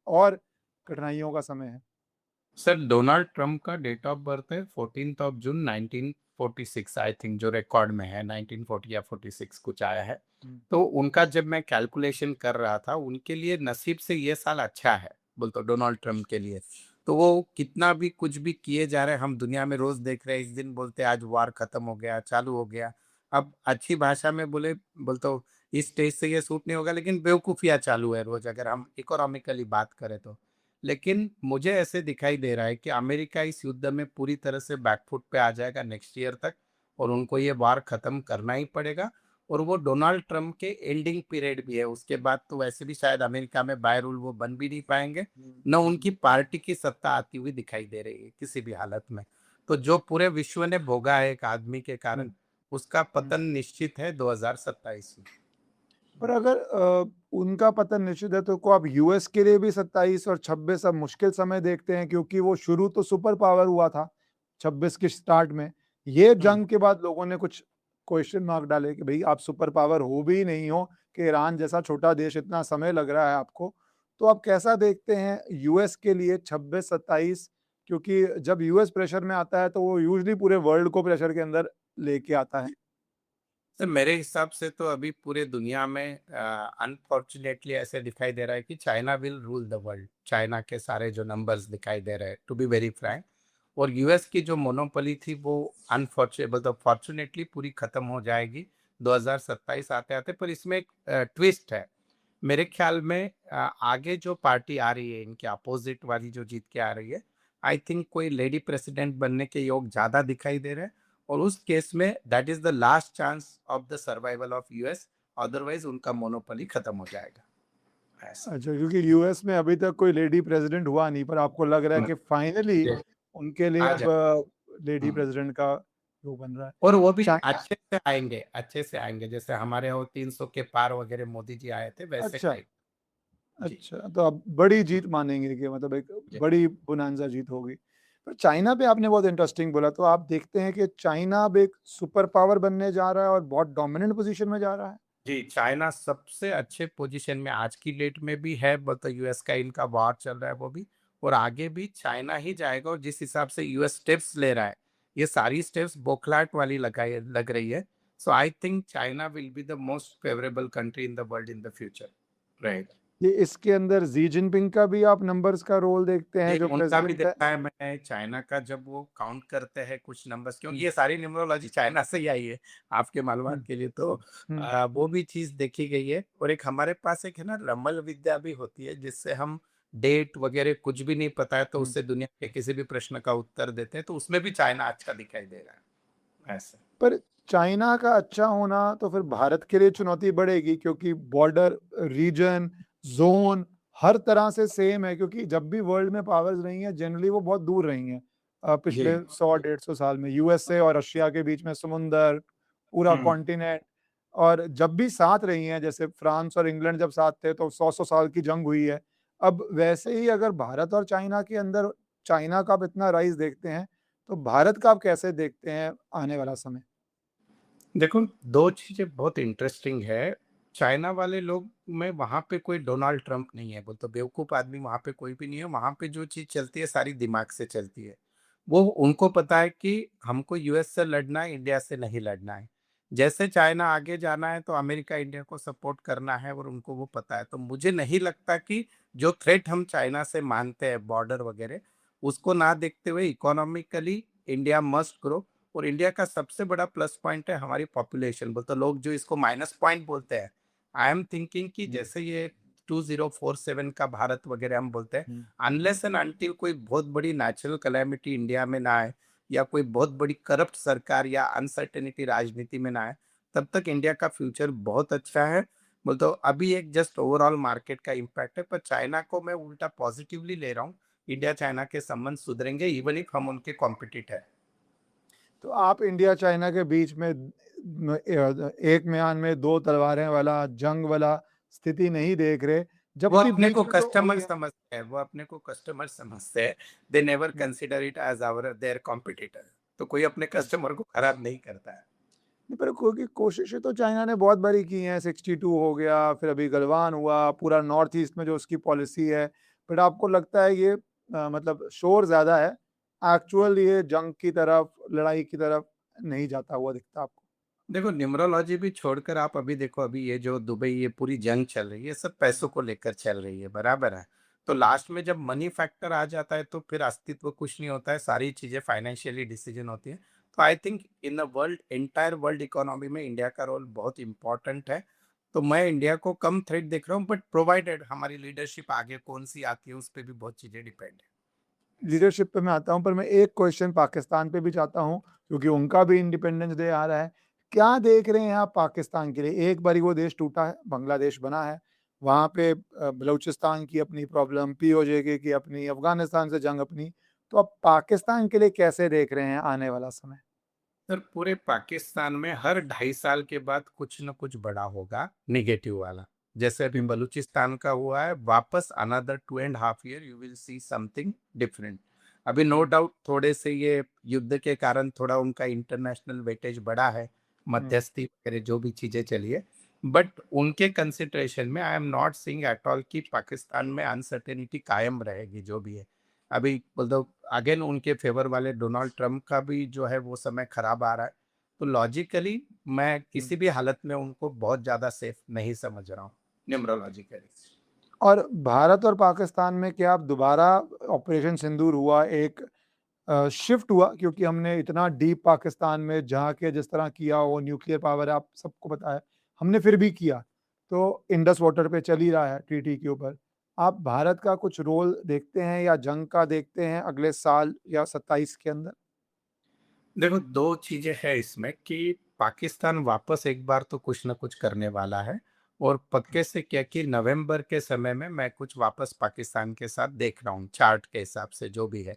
S1: और कठिनाइयों का समय है?
S2: सर डोनाल्ड ट्रम्प का डेट ऑफ बर्थ है 14th of June 1946 I think जो रिकॉर्ड में है 1940 या 46 कुछ आया है।
S1: हुँ,
S2: तो उनका जब मैं कैलकुलेशन कर रहा था उनके लिए नसीब से ये साल अच्छा है, बोलते डोनाल्ड ट्रम्प के लिए। तो वो कितना भी कुछ भी किए जा रहे हैं हम दुनिया में रोज़ देख रहे हैं, इस दिन बोलते हैं आज वार खत्म हो गया, चालू हो गया। अब अच्छी भाषा में बोले बोलते हो इस स्टेज से ये सूट नहीं होगा लेकिन बेवकूफ़ियाँ चालू है रोज़ अगर हम इकोनॉमिकली बात करें तो। लेकिन मुझे ऐसे दिखाई दे रहा है कि अमेरिका इस युद्ध में पूरी तरह से बैकफुट पे आ जाएगा नेक्स्ट ईयर तक और उनको ये वार खत्म करना ही पड़ेगा और वो डोनाल्ड ट्रम्प के एंडिंग पीरियड भी है उसके बाद तो वैसे भी शायद अमेरिका में बाय रूल वो बन भी नहीं पाएंगे
S1: हुँ,
S2: न
S1: हुँ,
S2: उनकी पार्टी की सत्ता आती हुई दिखाई दे रही है किसी भी हालत में। तो जो पूरे विश्व ने भोगा है एक आदमी के
S1: हुँ,
S2: कारण उसका
S1: हुँ।
S2: पतन निश्चित है 2027 में।
S1: पर अगर उनका पतन निश्चित है तो को आप यूएस के लिए भी 27 और 26 अब मुश्किल समय देखते हैं क्योंकि वो शुरू तो सुपर पावर हुआ था 26 के स्टार्ट में। ये
S2: हम्म।
S1: जंग के बाद लोगों ने कुछ क्वेश्चन मार्क डाले कि भई आप सुपर पावर हो भी नहीं हो कि ईरान जैसा छोटा देश इतना समय लग रहा है आपको। तो आप कैसा देखते हैं यूएस के लिए 26-27 क्योंकि जब यूएस प्रेशर में आता है तो वो यूजुअली पूरे वर्ल्ड को प्रेशर के अंदर लेके आता है।
S2: तो मेरे हिसाब से तो अभी पूरे दुनिया में अनफॉर्चुनेटली ऐसे दिखाई दे रहा है कि China will rule the world. China के सारे जो नंबर्स दिखाई दे रहे हैं टू बी वेरी फ्रैंक और यूएस की जो मोनोपोली थी वो अनफॉर्चुनेबल तो फॉर्चुनेटली पूरी खत्म हो जाएगी 2027 आते आते। पर इसमें एक ट्विस्ट है मेरे ख्याल में। आगे जो पार्टी आ रही है इनके अपोजिट वाली जो जीत के आ रही है आई थिंक कोई लेडी प्रेसिडेंट बनने के योग ज़्यादा दिखाई दे रहे हैं, और उस केस में that is the last chance of the survival of US, otherwise उनका मोनोपोली खत्म हो जाएगा, ऐसा।
S1: अच्छा, क्योंकि यूएस में अभी तक कोई लेडी प्रेसिडेंट हुआ नहीं, पर आपको लग रहा है
S2: हुँ,
S1: कि फाइनली
S2: जी,
S1: उनके लिए
S2: आ
S1: अब
S2: जाए।
S1: लेडी
S2: हुँ।
S1: प्रेसिडेंट का वो बन रहा है।
S2: और वो भी
S1: चाइना
S2: अच्छे से आएँगे, जैसे हमारे यहाँ वो 300 के पार वगैरह मोदी जी आए थे, वैसे
S1: अच्छा,
S2: टाइप। जी,
S1: अच्छा, तो आप बड़ी जीत मानेंगे कि मतलब एक
S2: जी।
S1: बड़ी बोनांज़ा जीत होगी। पर चाइना पे आपने बहुत इंटरेस्टिंग बोला, तो आप देखते हैं कि चाइना अब एक सुपर पावर बनने जा रहा है और बहुत डोमिनेंट पोज़ीशन में जा रहा है?
S2: जी, चाइना सबसे अच्छे पोज़ीशन में आज की डेट में भी है, बट यूएस का इनका वॉर चल रहा है वो भी, और आगे भी चाइना ही जाएगा, और जिस हिसाब से यूएस स्टेप्स ले रहा है, ये सारी स्टेप्स बौखलाहट वाली लग रही है। So I think China will be the most favourable country in the world in the future. Right.
S1: ये इसके अंदर शी जिनपिंग का भी आप नंबर्स का रोल देखते
S2: जी,
S1: हैं जो
S2: उनका भी
S1: प्रेज़िडेंट है?
S2: देखा है मैंने, चाइना का जब वो काउंट करते हैं कुछ नंबर्स, क्योंकि ये सारी न्यूमरोलॉजी चाइना से ही आई है, आपके मालूमात
S1: हुँ,
S2: के लिए, तो
S1: हुँ,
S2: वो भी चीज़ देखी गई है। और एक हमारे पास एक है ना रमल विद्या भी होती है, जिससे हम डेट वगैरह कुछ भी नहीं पता है तो
S1: हुँ।
S2: उससे दुनिया के किसी भी प्रश्न का उत्तर देते हैं, तो उसमें भी चाइना अच्छा दिखाई दे रहा है, ऐसा।
S1: पर चाइना का अच्छा होना तो फिर भारत के लिए चुनौती बढ़ेगी क्योंकि बॉर्डर, रीजन, ज़ोन हर तरह से सेम है क्योंकि जब भी वर्ल्ड में पावर्स रही हैं जनरली वो बहुत दूर रही हैं। पिछले
S2: जी।
S1: 100 डेढ़ सौ साल में यूएसए और रशिया के बीच में समुंदर, पूरा
S2: हुँ।
S1: कॉन्टिनेंट और जब भी साथ रही हैं जैसे फ्रांस और इंग्लैंड जब साथ थे तो 100-100 साल की जंग हुई है। अब वैसे ही अगर भारत और चाइना के अंदर चाइना का आप इतना राइज़ देखते हैं, तो भारत का आप कैसे देखते हैं आने वाला समय?
S2: देखो, 2 चीज़ें बहुत इंटरेस्टिंग है। चाइना वाले लोग में वहाँ पे कोई डोनाल्ड ट्रंप नहीं है, बोले तो बेवकूफ़ आदमी वहाँ पे कोई भी नहीं है। वहाँ पे जो चीज़ चलती है सारी दिमाग से चलती है। वो उनको पता है कि हमको यूएस से लड़ना है, इंडिया से नहीं लड़ना है। जैसे चाइना आगे जाना है तो अमेरिका इंडिया को सपोर्ट करना है, और उनको वो पता है। तो मुझे नहीं लगता कि जो थ्रेट हम चाइना से मानते हैं बॉर्डर वगैरह, उसको ना देखते हुए इकोनॉमिकली इंडिया मस्ट ग्रो। और इंडिया का सबसे बड़ा प्लस पॉइंट है हमारी पॉपुलेशन, बोलते लोग जो इसको माइनस पॉइंट बोलते हैं। आई एम थिंकिंग कि
S1: हुँ,
S2: जैसे ये 2047 का भारत वगैरह हम बोलते हैं,
S1: हुँ।
S2: अनलेस एंड अनटिल कोई बहुत बड़ी नेचुरल कैलेमिटी इंडिया में ना आए, या कोई बहुत बड़ी करप्ट सरकार या अनसर्टेनिटी राजनीति में ना आए, तब तक इंडिया का फ्यूचर बहुत अच्छा है। बोल तो अभी एक जस्ट ओवरऑल मार्केट का इम्पैक्ट है, पर चाइना को मैं उल्टा पॉजिटिवली ले रहा हूँ। इंडिया चाइना के संबंध सुधरेंगे इवन इफ हम उनके कॉम्पिटिटर है।
S1: तो आप इंडिया चाइना के बीच में एक म्यान में 2 तलवारें वाला जंग वाला स्थिति नहीं देख रहे,
S2: वो
S1: जबकि
S2: अपने
S1: बीच
S2: को
S1: में तो हुई
S2: कस्टमर
S1: है।
S2: समझते हैं, वो अपने को कस्टमर समझते हैं। दे नेवर
S1: हुँ,
S2: consider it as our their competitor. तो कोई अपने
S1: अच्छा।
S2: कस्टमर को खराब नहीं करता है।
S1: नहीं पर क्योंकि कोशिशें तो चाइना ने बहुत बारी की हैं, 62 हो गया, फिर अभी गलवान हुआ, पूरा नॉर्थ ईस्ट में जो उसकी पॉलिसी है। बट आपको लगता है ये मतलब शोर ज़्यादा है, एक्चुअल ये जंग की तरफ, लड़ाई की तरफ नहीं जाता हुआ दिखता आपको?
S2: देखो, न्यूमरोलॉजी भी छोड़कर आप अभी देखो, अभी ये जो दुबई ये पूरी जंग चल रही है, ये सब पैसों को लेकर चल रही है, बराबर है। तो लास्ट में जब मनी फैक्टर आ जाता है तो फिर अस्तित्व कुछ नहीं होता है, सारी चीजें फाइनेंशियली डिसीजन होती है। तो I think in the world, entire world economy में इंडिया का रोल बहुत इंपॉर्टेंट है। तो मैं इंडिया को कम थ्रेट देख रहा हूँ, बट प्रोवाइडेड हमारी लीडरशिप आगे कौन सी आती है उस पर भी बहुत चीजें डिपेंड है, ऐसा।
S1: लीडरशिप पे मैं आता हूँ, पर मैं एक क्वेश्चन पाकिस्तान पे भी चाहता हूँ, क्योंकि उनका भी इंडिपेंडेंस डे आ रहा है। क्या देख रहे हैं आप पाकिस्तान के लिए? एक बारी वो देश टूटा है, बांग्लादेश बना है। वहाँ पे बलूचिस्तान की अपनी प्रॉब्लम, पीओजे की अपनी, अफ़गानिस्तान से जंग अपनी। तो आप पाकिस्तान के लिए कैसे देख रहे हैं आने वाला समय?
S2: सर, पूरे पाकिस्तान में हर 2.5 साल के बाद कुछ न कुछ बड़ा होगा, नेगेटिव वाला। जैसे अभी बलूचिस्तान का हुआ है, वापस another 2.5 year you will see something different. अभी नो
S1: हुँ,
S2: डाउट थोड़े से ये युद्ध के कारण थोड़ा उनका इंटरनेशनल वेटेज बढ़ा है,
S1: हुँ।
S2: मध्यस्थी वगैरह जो भी चीजें चली है। बट उनके कंसिडरेशन में I am not seeing at all कि पाकिस्तान में अनसर्टेनिटी कायम रहेगी जो भी है। अभी मतलब अगेन उनके फेवर वाले डोनाल्ड ट्रम्प का भी जो है वो समय खराब आ रहा है। तो लॉजिकली मैं
S1: हुँ।
S2: किसी भी हालत में उनको बहुत ज़्यादा सेफ नहीं समझ रहा हूँ, न्यूमरोलॉजिकली।
S1: और भारत और पाकिस्तान में क्या अब दोबारा ऑपरेशन सिंदूर हुआ, एक शिफ्ट हुआ क्योंकि हमने इतना डीप पाकिस्तान में जा के जिस तरह किया वो न्यूक्लियर पावर है, आप सबको पता है, हमने फिर भी किया। तो इंडस वाटर पे चल ही रहा है टीटी के ऊपर। आप भारत का कुछ रोल देखते हैं या जंग का देखते हैं अगले साल या 27 के अंदर?
S2: देखो 2 चीज़ें हैं इसमें कि पाकिस्तान वापस एक बार तो कुछ न कुछ करने वाला है और पक्के से क्या कि नवंबर के समय में मैं कुछ वापस पाकिस्तान के साथ देख रहा हूँ, चार्ट के हिसाब से जो भी है।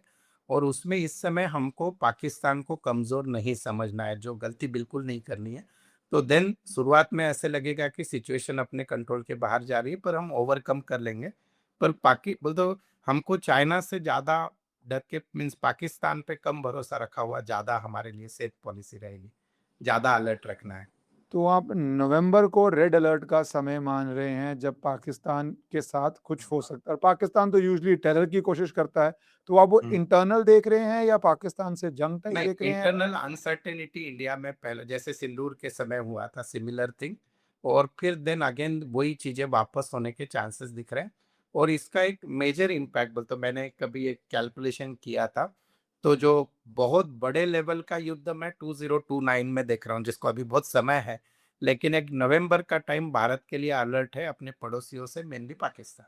S2: और उसमें इस समय हमको पाकिस्तान को कमज़ोर नहीं समझना है, जो गलती बिल्कुल नहीं करनी है। तो देन शुरुआत में ऐसे लगेगा कि सिचुएशन अपने कंट्रोल के बाहर जा रही है, पर हम ओवरकम कर लेंगे। पर बोल दो हमको चाइना से ज़्यादा डर के मीन्स पाकिस्तान पे कम भरोसा रखा हुआ ज़्यादा हमारे लिए सेफ पॉलिसी रहेगी। ज़्यादा अलर्ट रखना है।
S1: तो आप नवंबर को रेड अलर्ट का समय मान रहे हैं जब पाकिस्तान के साथ कुछ हो सकता है और पाकिस्तान तो यूजुअली टेरर की कोशिश करता है, तो आप वो
S2: हुँ।
S1: इंटरनल देख रहे हैं या पाकिस्तान से जंग टाइप
S2: नहीं,
S1: देख रहे हैं?
S2: इंटरनल अनसर्टेनिटी इंडिया में पहले जैसे सिंदूर के समय हुआ था सिमिलर थिंग और फिर देन अगेन वही चीज़ें वापस होने के चांसेस दिख रहे हैं और इसका एक मेजर इम्पैक्ट बोलते मैंने कभी एक कैलकुलेशन किया था, तो जो बहुत बड़े लेवल का युद्ध मैं 2029 में देख रहा हूँ जिसको अभी बहुत समय है, लेकिन एक नवंबर का टाइम भारत के लिए अलर्ट है अपने पड़ोसियों से मेनली पाकिस्तान।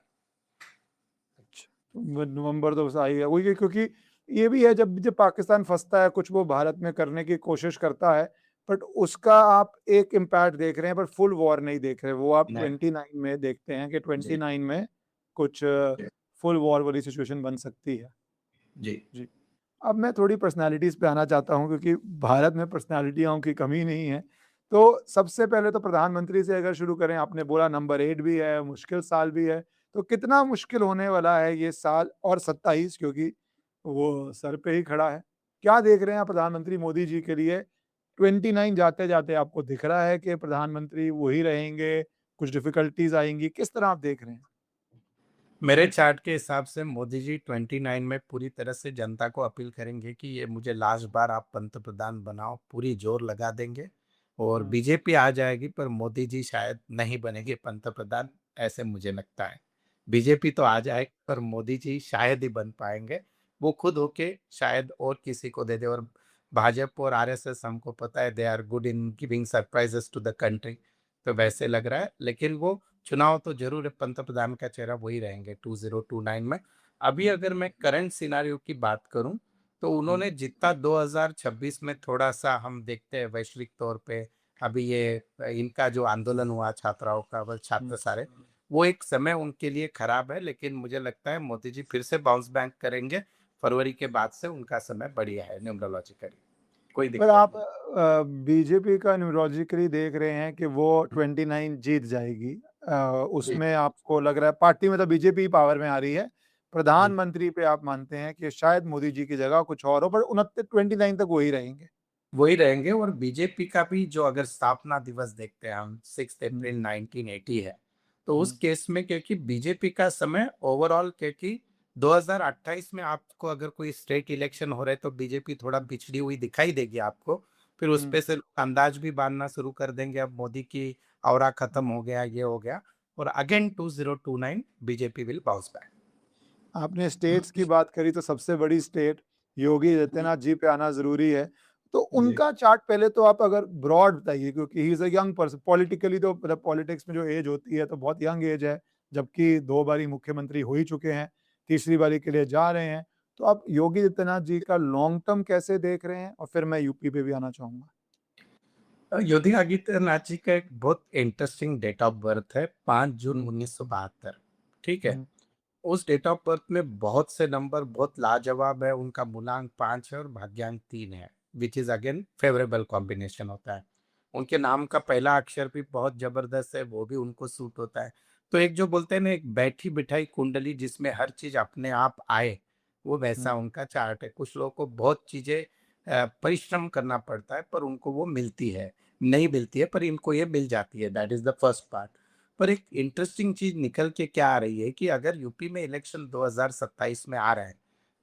S1: अच्छा, तो नवंबर तो बस आ ही गया वही क्योंकि ये भी है जब जब पाकिस्तान फँसता है कुछ वो भारत में करने की कोशिश करता है, बट उसका आप एक इम्पैक्ट देख रहे हैं बट फुल वॉर नहीं देख रहे, वो आप
S2: नहीं,
S1: 29 में देखते हैं कि
S2: जी,
S1: 29 में कुछ
S2: जी,
S1: फुल वॉर वाली सिचुएशन बन सकती है।
S2: जी,
S1: जी। अब मैं थोड़ी पर्सनैलिटीज़ पे आना चाहता हूँ क्योंकि भारत में पर्सनैलिटियों की कमी नहीं है। तो सबसे पहले तो प्रधानमंत्री से अगर शुरू करें, आपने बोला नंबर 8 भी है, मुश्किल साल भी है। तो कितना मुश्किल होने वाला है ये साल और 27 क्योंकि वो सर पे ही खड़ा है। क्या देख रहे हैं आप प्रधानमंत्री मोदी जी के लिए? 29 जाते-जाते आपको दिख रहा है कि प्रधानमंत्री वही रहेंगे, कुछ डिफ़िकल्टीज़ आएँगी, किस तरह आप देख रहे हैं?
S2: मेरे चार्ट के हिसाब से मोदी जी 29 में पूरी तरह से जनता को अपील करेंगे कि ये मुझे लास्ट बार आप पंतप्रधान बनाओ, पूरी जोर लगा देंगे और
S1: हुँ,
S2: बीजेपी आ जाएगी पर मोदी जी शायद नहीं बनेंगे पंतप्रधान, ऐसे मुझे लगता है। बीजेपी तो आ जाए पर मोदी जी शायद ही बन पाएँगे। वो खुद होके शायद और किसी को दे दे और भाजपा और आरएसएस हमको पता है they are good in giving surprises to the country. तो वैसे लग रहा है, लेकिन वो चुनाव तो ज़रूर है, पंतप्रधान का चेहरा वही रहेंगे 2029 में। अभी अगर मैं करंट सिनेरियो की बात करूँ, तो
S1: हुँ,
S2: उन्होंने जितना 2026 में थोड़ा-सा हम देखते हैं वैश्विक तौर पे, अभी ये इनका जो आंदोलन हुआ छात्राओं का, वो
S1: हुँ।
S2: छात्र सारे, वो एक समय उनके लिए खराब है, लेकिन मुझे लगता है मोदी जी फिर से बाउंस बैक करेंगे। फरवरी के बाद से उनका समय बढ़िया है न्यूमरोलॉजिकली, कोई
S1: पर
S2: दिक्कत
S1: आप
S2: नहीं।
S1: बीजेपी का न्यूरोलॉजिकली देख रहे हैं कि वो 29 जीत जाएगी।
S2: जी,
S1: उसमें आपको लग रहा है पार्टी में तो बीजेपी ही पावर में आ रही है।
S2: जी।
S1: प्रधानमंत्री पे आप मानते हैं कि शायद मोदी जी की जगह कुछ और हो पर 29 तक वही रहेंगे।
S2: वही रहेंगे और बीजेपी का भी जो अगर स्थापना दिवस देखते हैं हम 6
S1: हुँ,
S2: अप्रैल 1980 है, तो उस
S1: हुँ,
S2: केस में क्योंकि बीजेपी का समय ओवरऑल क्योंकि 2028 में आपको अगर कोई स्टेट इलेक्शन हो रहे तो बीजेपी थोड़ा पिछड़ी हुई दिखाई देगी आपको। फिर उस
S1: हुँ,
S2: पे से लोग अंदाज भी बाँधना शुरू कर देंगे अब मोदी की ऑरा
S1: हुँ।
S2: खत्म हो गया, ये हो गया और again 2029 BJP will bounce back.
S1: आपने स्टेट्स की बात करी तो सबसे बड़ी स्टेट योगी आदित्यनाथ जी पे आना ज़रूरी है। तो
S2: जी।
S1: उनका चार्ट पहले तो आप अगर ब्रॉड बताइए क्योंकि he is a young person politically तो मतलब पॉलिटिक्स में जो एज होती है तो बहुत यंग एज है, जबकि 2 बारी मुख्यमंत्री हो ही चुके हैं, तीसरी बारी के लिए जा रहे हैं। तो आप योगी आदित्यनाथ जी का लॉन्ग टर्म कैसे देख रहे हैं? और फिर मैं यूपी पे भी आना चाहूँगा।
S2: योगी आदित्यनाथ जी का एक बहुत इंटरेस्टिंग डेट ऑफ बर्थ है 5 जून
S1: हुँ,
S2: 1972। ठीक है?
S1: हुँ,
S2: उस डेट ऑफ बर्थ में बहुत से नंबर बहुत लाजवाब है, उनका मूलांक 5 है और भाग्यांक 3 है, which is again favourable combination होता है। उनके नाम का पहला अक्षर भी बहुत ज़बरदस्त है, वो भी उनको सूट होता है। तो एक जो बोलते हैं ना एक बैठी-बिठाई कुंडली जिसमें हर चीज़ अपने आप आए, वो वैसा
S1: हुँ,
S2: उनका चार्ट है। कुछ लोगों को बहुत चीज़ें परिश्रम करना पड़ता है पर उनको वो मिलती है, नहीं मिलती है पर इनको ये मिल जाती है, that is the first part. पर एक इंटरेस्टिंग चीज़ निकल के क्या आ रही है कि अगर यूपी में इलेक्शन 2027 में आ रहा है,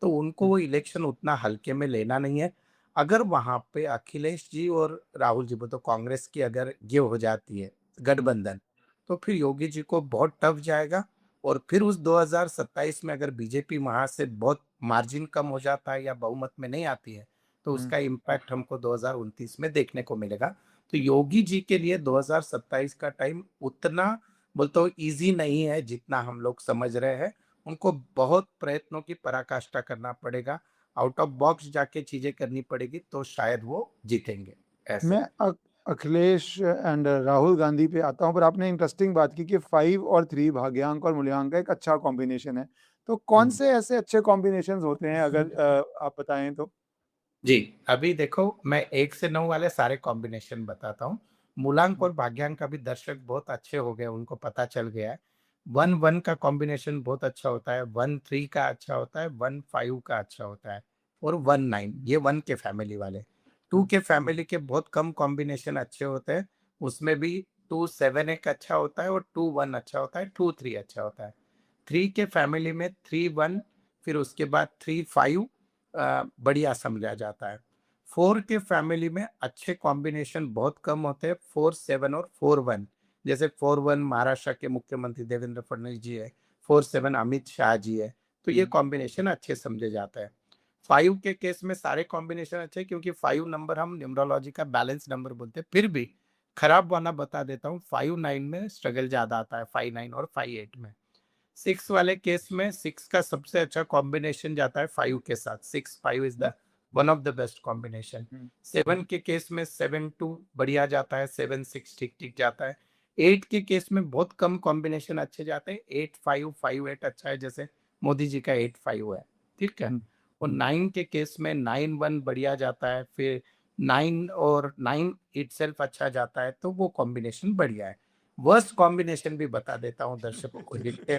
S2: तो उनको
S1: हुँ,
S2: वो इलेक्शन उतना हल्के में लेना नहीं है। अगर वहाँ पे अखिलेश जी और राहुल जी, वो तो कांग्रेस की अगर ये हो जाती है
S1: हुँ,
S2: गठबंधन, तो फिर योगी जी को बहुत टफ जाएगा और फिर उस 2027 में अगर बीजेपी वहाँ से बहुत मार्जिन कम हो जाता है या बहुमत में नहीं आती है, तो
S1: हुँ।
S2: उसका इम्पैक्ट हमको 2029 में देखने को मिलेगा। तो योगी जी के लिए 2027 का टाइम उतना बोलते हो ईज़ी नहीं है जितना हम लोग समझ रहे हैं। उनको बहुत प्रयत्नों की पराकाष्ठा करना पड़ेगा, आउट ऑफ बॉक्स जाके चीज़ें करनी पड़ेगी तो शायद वो जीतेंगे, ऐसे।
S1: मैं अखिलेश एंड राहुल गांधी पे आता हूँ, पर आपने इंटरेस्टिंग बात की कि 5 और 3 भाग्यांक और मूल्यांक का एक अच्छा कॉम्बिनेशन है। तो कौन
S2: हुँ।
S1: से ऐसे अच्छे कॉम्बिनेशंस होते हैं, अगर आप बताएँ तो?
S2: जी, अभी देखो मैं 1 से 9 वाले सारे कॉम्बिनेशन बताता हूँ। मूलांक
S1: हुँ,
S2: और भाग्यांक का भी दर्शक बहुत अच्छे हो गए, उनको पता चल गया है। 1-1 का कॉम्बिनेशन बहुत अच्छा होता है, 1-3 का अच्छा होता है, 1-5 का अच्छा होता है और 1-9 ये 1 के फैमिली वाले। 2 के फैमिली के बहुत कम कॉम्बिनेशन अच्छे होते हैं, उसमें भी 2-7 एक अच्छा होता है और 2-1 अच्छा होता है, 2-3 अच्छा होता है। 3 के फैमिली में 3-1 फिर उसके बाद 3-5 बढ़िया समझा जाता है। 4 के फैमिली में अच्छे कॉम्बिनेशन बहुत कम होते हैं, 4-7 और 4-1 जैसे 4-1 महाराष्ट्र के मुख्यमंत्री देवेंद्र फडणवीस जी है, 4-7 अमित शाह जी है, तो ये कॉम्बिनेशन अच्छे समझे जाते हैं। 5 के केस में सारे कॉम्बिनेशन अच्छे हैं क्योंकि 5 नंबर हम न्यूमरोलॉजी का बैलेंस नंबर बोलते हैं, फिर भी खराब वाला बता देता हूँ, 5-9 में स्ट्रगल ज़्यादा आता है, 5-9 और 5-8 में। 6 वाले केस में 6 का सबसे अच्छा कॉम्बिनेशन जाता है 5 के साथ, 6-5 is the one of the best combination.
S1: हुँ।
S2: 7 के केस में 7-2 बढ़िया जाता है, 7-6 ठीक-ठीक जाता है। 8 के केस में बहुत कम कॉम्बिनेशन अच्छे जाते हैं, 8-5, 5-8 अच्छा है जैसे मोदी जी का 8-5 है, ठीक है?
S1: हुँ।
S2: और 9 के केस में 9-1 बढ़िया जाता है, फिर 9 और 9 इटसेल्फ अच्छा जाता है, तो वो कॉम्बिनेशन बढ़िया है। वर्स्ट कॉम्बिनेशन भी बता देता हूँ दर्शकों को जिनके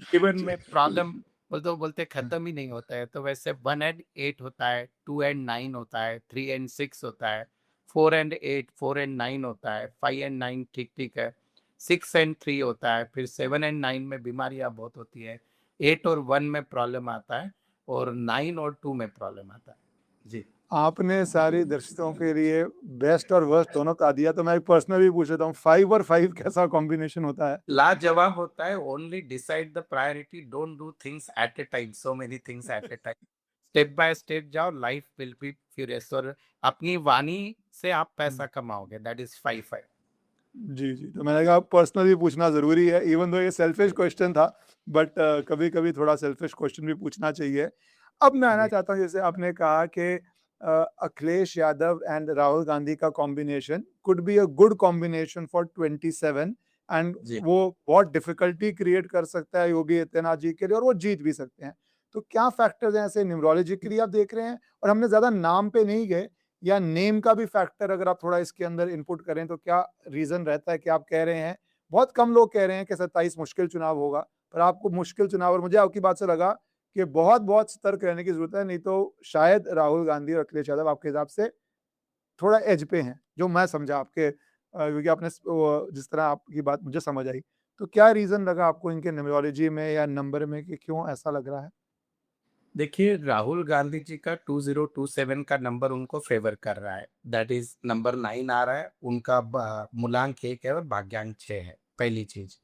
S2: जीवन में प्रॉब्लम बोलते खत्म ही नहीं होता है, तो वैसे 1 एंड 8 होता है, 2 एंड 9 होता है, 3 एंड 6 होता है, 4 एंड 8, 4 एंड 9 होता है, 5 एंड 9 ठीक-ठीक है, 6 एंड 3 होता है, फिर 7 एंड 9 में बीमारियाँ बहुत होती है, 8 और 1 में प्रॉब्लम आता है और 9 और 2 में प्रॉब्लम आता है। जी।
S1: आपने सारे दर्शकों के लिए बेस्ट और वर्स्ट दोनों बता दिया, तो मैं एक पर्सनली पूछ लेता हूँ, 5 और 5 कैसा कॉम्बिनेशन होता है?
S2: लाजवाब होता है, only decide the priority, don't do things at a time, so many things at a time. Step by step जाओ, लाइफ विल बी फ्यूरियस और अपनी वाणी से आप
S1: हुँ।
S2: पैसा कमाओगे, दैट इज़ 5-5।
S1: जी, जी। तो मैंने कहा पर्सनली पूछना ज़रूरी है, इवन दो ये सेल्फिश क्वेश्चन था, बट कभी-कभी थोड़ा सेल्फिश क्वेश्चन भी पूछना चाहिए। अब मैं आना
S2: जी,
S1: चाहता हूँ, जैसे आपने कहा कि अखिलेश यादव एंड राहुल गांधी का combination could be a good combination for 27 and
S2: जी।
S1: वो बहुत डिफिकल्टी क्रिएट कर सकता है योगी आदित्यनाथ जी के लिए, और वो जीत भी सकते हैं। तो क्या फैक्टर्स हैं ऐसे न्यूमरोलॉजिकली आप देख रहे हैं? और हमने ज़्यादा नाम पे नहीं गए, या नेम का भी फैक्टर अगर आप थोड़ा इसके अंदर इनपुट करें, तो क्या रीज़न रहता है कि आप कह रहे हैं, बहुत कम लोग कह रहे हैं कि 27 मुश्किल चुनाव होगा, पर आपको मुश्किल चुनाव, और मुझे आपकी बात से लगा कि बहुत-बहुत सतर्क रहने की ज़रूरत है, नहीं तो शायद राहुल गांधी और अखिलेश यादव आपके हिसाब से थोड़ा एज पे हैं, जो मैं समझा आपके क्योंकि आपने जिस तरह आपकी बात मुझे समझ आई। तो क्या रीज़न लगा आपको इनके न्यूमरोलॉजी में या नंबर में कि क्यों ऐसा लग रहा है?
S2: देखिए, राहुल गांधी जी का 2027 का नंबर उनको फ़ेवर कर रहा है, दैट इज़ नंबर 9 आ रहा है, उनका ब मूलांक 1 है और भाग्यांक 6 है, पहली चीज़।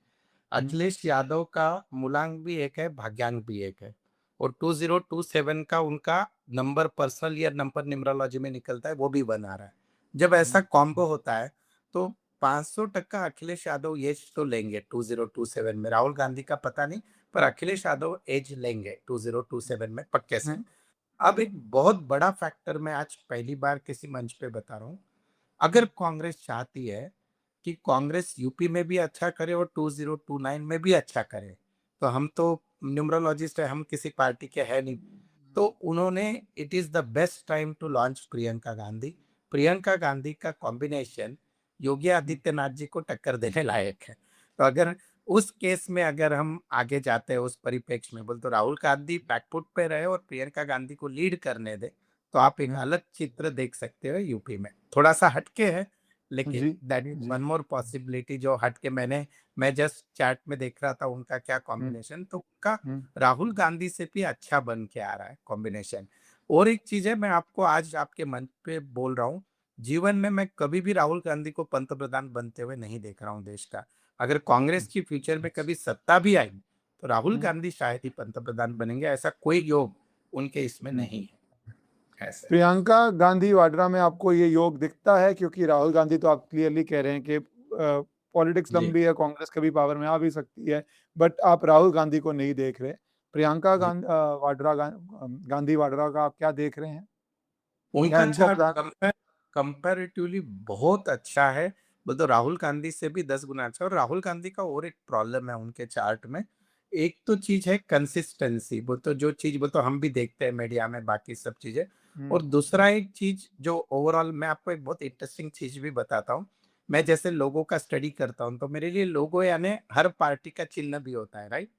S1: हुँ,
S2: अखिलेश यादव का मूलांक भी 1 है, भाग्यांक भी 1 है और 2027 का उनका number personal year number numerology में निकलता है, वो भी 1 आ रहा है। जब ऐसा
S1: हुँ,
S2: कॉम्बो होता है, तो 500% अखिलेश यादव एज तो लेंगे 2027 में, राहुल गांधी का पता नहीं, पर अखिलेश यादव एज लेंगे 2027 में पक्के से।
S1: हुँ,
S2: अब एक बहुत बड़ा फैक्टर मैं आज पहली बार किसी मंच पे बता रहा हूँ, अगर कांग्रेस चाहती है कि कांग्रेस यूपी में भी अच्छा करे और 2029 में भी अच्छा करे, तो हम तो न्यूमरोलॉजिस्ट है, हम किसी पार्टी के है नहीं, तो उन्होंने it is the best time to launch Priyanka Gandhi. Priyanka Gandhi का कॉम्बिनेशन योगी
S1: हुँ,
S2: आदित्यनाथ जी को टक्कर देने लायक है। तो अगर उस केस में अगर हम आगे जाते हैं उस परिप्रेक्ष्य में, बोले तो राहुल गांधी बैकफुट पे रहे और प्रियंका गांधी को लीड करने दे, तो आप एक
S1: हुँ,
S2: अलग चित्र देख सकते हो यूपी में। थोड़ा-सा हटके है, लेकिन
S1: जी,
S2: दैट इज़
S1: जी,
S2: वन मोर पॉसिबिलिटी जो हटके मैं जस्ट चैट में देख रहा था उनका क्या
S1: हुँ,
S2: कॉम्बिनेशन, तो उनका
S1: हुँ,
S2: राहुल गांधी से भी अच्छा बन के आ रहा है कॉम्बिनेशन। और एक चीज़ है, मैं आपको आज आपके मंच पे बोल रहा हूँ, जीवन में मैं कभी भी राहुल गांधी को पंतप्रधान बनते हुए नहीं देख रहा हूँ देश का। अगर कांग्रेस की फ्यूचर में कभी सत्ता भी आई, तो राहुल
S1: हुँ,
S2: गांधी शायद ही पंतप्रधान बनेंगे, ऐसा कोई योग उनके इसमें
S1: हुँ।
S2: नहीं है, ऐसे।
S1: प्रियंका गांधी वाड्रा में आपको ये योग दिखता है? क्योंकि राहुल गांधी तो आप क्लियरली कह रहे हैं कि पॉलिटिक्स
S2: जी,
S1: लंबी है, कांग्रेस कभी पावर में आ भी सकती है, बट आप राहुल गांधी को नहीं देख रहे। प्रियंका
S2: जी।
S1: गांधी वाड्रा का आप क्या देख रहे हैं? क्या
S2: उनका
S1: इनको
S2: चार्ट
S1: प्रधान
S2: कंपैरेटिवली बहुत अच्छा है। वो तो राहुल गांधी से भी 10 गुना अच्छा है और राहुल गांधी का और एक प्रॉब्लम है उनके चार्ट में। एक तो चीज़ है कंसिस्टेंसी, वो तो जो चीज़ वो तो हम भी देखते हैं मीडिया में बाकी सब चीज़ें।
S1: हुँ,
S2: और दूसरा एक चीज़ जो ओवरऑल मैं आपको एक बहुत इंटरेस्टिंग चीज़ भी बताता हूँ। मैं जैसे लोगों का स्टडी करता हूँ, तो मेरे लिए लोगो यानी हर पार्टी का चिन्ह भी होता है, राइट?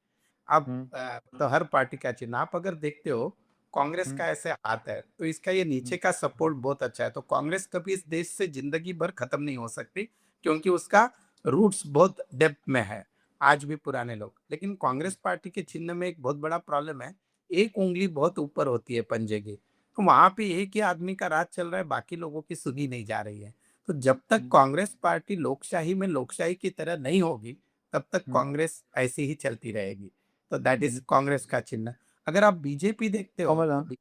S2: अब
S1: हुँ,
S2: तो हर पार्टी का चिन्ह आप अगर देखते हो, कांग्रेस
S1: हुँ,
S2: का ऐसे हाथ है, तो इसका ये
S1: हुँ,
S2: नीचे का सपोर्ट बहुत अच्छा है। तो कांग्रेस कभी इस देश से ज़िंदगी भर खत्म नहीं हो सकती, क्योंकि उसका रूट्स बहुत डेप्थ में है, आज भी पुराने लोग। लेकिन कांग्रेस पार्टी के चिन्ह में एक बहुत बड़ा प्रॉब्लम है, एक उँगली बहुत ऊपर होती है पंजे की, तो वहाँ पे एक ही आदमी का राज चल रहा है, बाकी लोगों की सुनी नहीं जा रही है। तो जब तक
S1: हुँ,
S2: कांग्रेस पार्टी लोकशाही में लोकशाही की तरह नहीं होगी, तब तक
S1: हुँ,
S2: कांग्रेस ऐसी ही चलती रहेगी। तो दैट
S1: हुँ,
S2: इज़ कांग्रेस का चिन्ह। अगर आप बीजेपी देखते हो,
S1: कमल
S2: तो
S1: हाँ,
S2: बी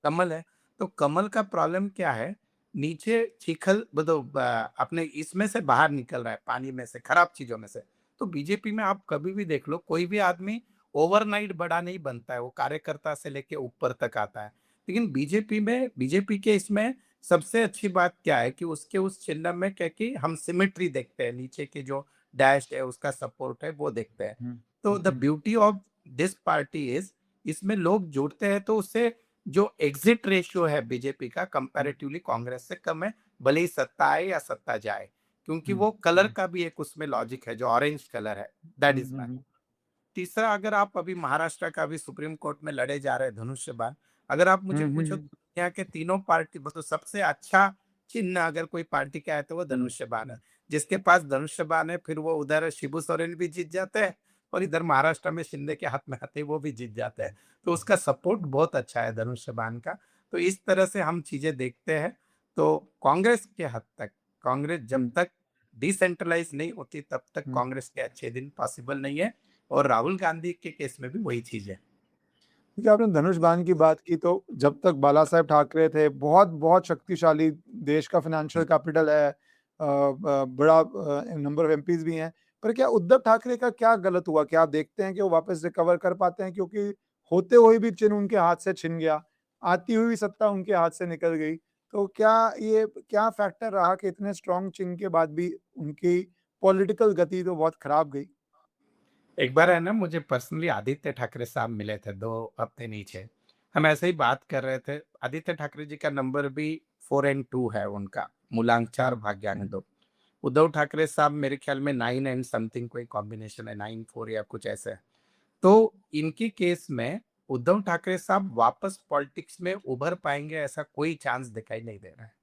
S2: कमल है, तो कमल का प्रॉब्लम क्या है, नीचे चिखल मतलब अपने इसमें से बाहर निकल रहा है, पानी में से, खराब चीज़ों में से। तो बीजेपी में आप कभी भी देख लो, कोई भी आदमी ओवरनाइट बड़ा नहीं बनता है, वो कार्यकर्ता से लेके ऊपर तक आता है। लेकिन बीजेपी के इसमें सबसे अच्छी बात क्या है कि उसके उस चिन्ह में क्या कि हम सिमेट्री देखते हैं, नीचे की जो डैश है, उसका सपोर्ट है, वो देखते हैं।
S1: हुँ,
S2: तो the
S1: hmm,
S2: beauty of this party is इसमें लोग जुड़ते हैं तो उससे जो एग्जिट रेशियो है बीजेपी का
S1: हुँ,
S2: कंपैरेटिवली कांग्रेस से कम है, भले ही सत्ता आए या सत्ता जाए। क्योंकि
S1: हुँ,
S2: वो कलर का भी एक उसमें लॉजिक है जो ऑरेंज कलर है, that
S1: hmm,
S2: is
S1: hmm,
S2: why.
S1: Hmm,
S2: तीसरा अगर आप अभी महाराष्ट्र का भी सुप्रीम कोर्ट में लड़े जा रहे हैं धनुष्यबाण, अगर आप मुझे
S1: हुँ,
S2: पूछो
S1: हुँ,
S2: तो दुनिया के तीनों पार्टी मतलब सबसे अच्छा चिन्ह अगर कोई पार्टी का है तो वो
S1: हुँ,
S2: धनुष्यबाण है। जिसके पास धनुष्यबाण है फिर वो उधर शिबू सोरेन भी जीत जाते हैं और इधर महाराष्ट्र में शिंदे के हाथ में आते ही वो भी जीत जाते हैं। तो उसका सपोर्ट बहुत अच्छा है धनुष्यबाण का। तो इस तरह से हम चीज़ें देखते हैं। तो कांग्रेस के हद तक कांग्रेस जब
S1: हुँ,
S2: तक डिसेंट्रलाइज़ नहीं होती तब तक
S1: हुँ।
S2: कांग्रेस के अच्छे दिन पॉसिबल नहीं है। और राहुल गांधी के केस में भी वही चीज़ है।
S1: देखिए, आपने धनुष बाण की बात की तो जब तक बाला साहेब ठाकरे थे, बहुत शक्तिशाली देश का फाइनेंशियल कैपिटल है बड़ा नंबर ऑफ एमपीज़ भी हैं। पर क्या उद्धव ठाकरे का क्या गलत हुआ? क्या आप देखते हैं कि वो वापस रिकवर कर पाते हैं? क्योंकि होते हुए भी चिन्ह उनके हाथ से छिन गया, आती हुई सत्ता उनके हाथ से निकल गई। तो क्या फैक्टर रहा कि इतने स्ट्रॉन्ग चिन्ह के बाद भी उनकी पॉलिटिकल गति तो बहुत खराब गई?
S2: एक बार है ना मुझे पर्सनली आदित्य ठाकरे साहब मिले थे 2 हफ्ते नीचे। हम ऐसे ही बात कर रहे थे। आदित्य ठाकरे जी का नंबर भी 4 एंड 2 है उनका, मूलांक 4
S1: हुँ,
S2: भाग्यांक 2। उद्धव ठाकरे साहब मेरे ख्याल में 9 एंड समथिंग कोई कॉम्बिनेशन है, 9-4 या कुछ ऐसे है। तो इनके केस में उद्धव ठाकरे साहब वापस पॉलिटिक्स में उभर पाएँगे ऐसा कोई चांस दिखाई नहीं दे रहा है।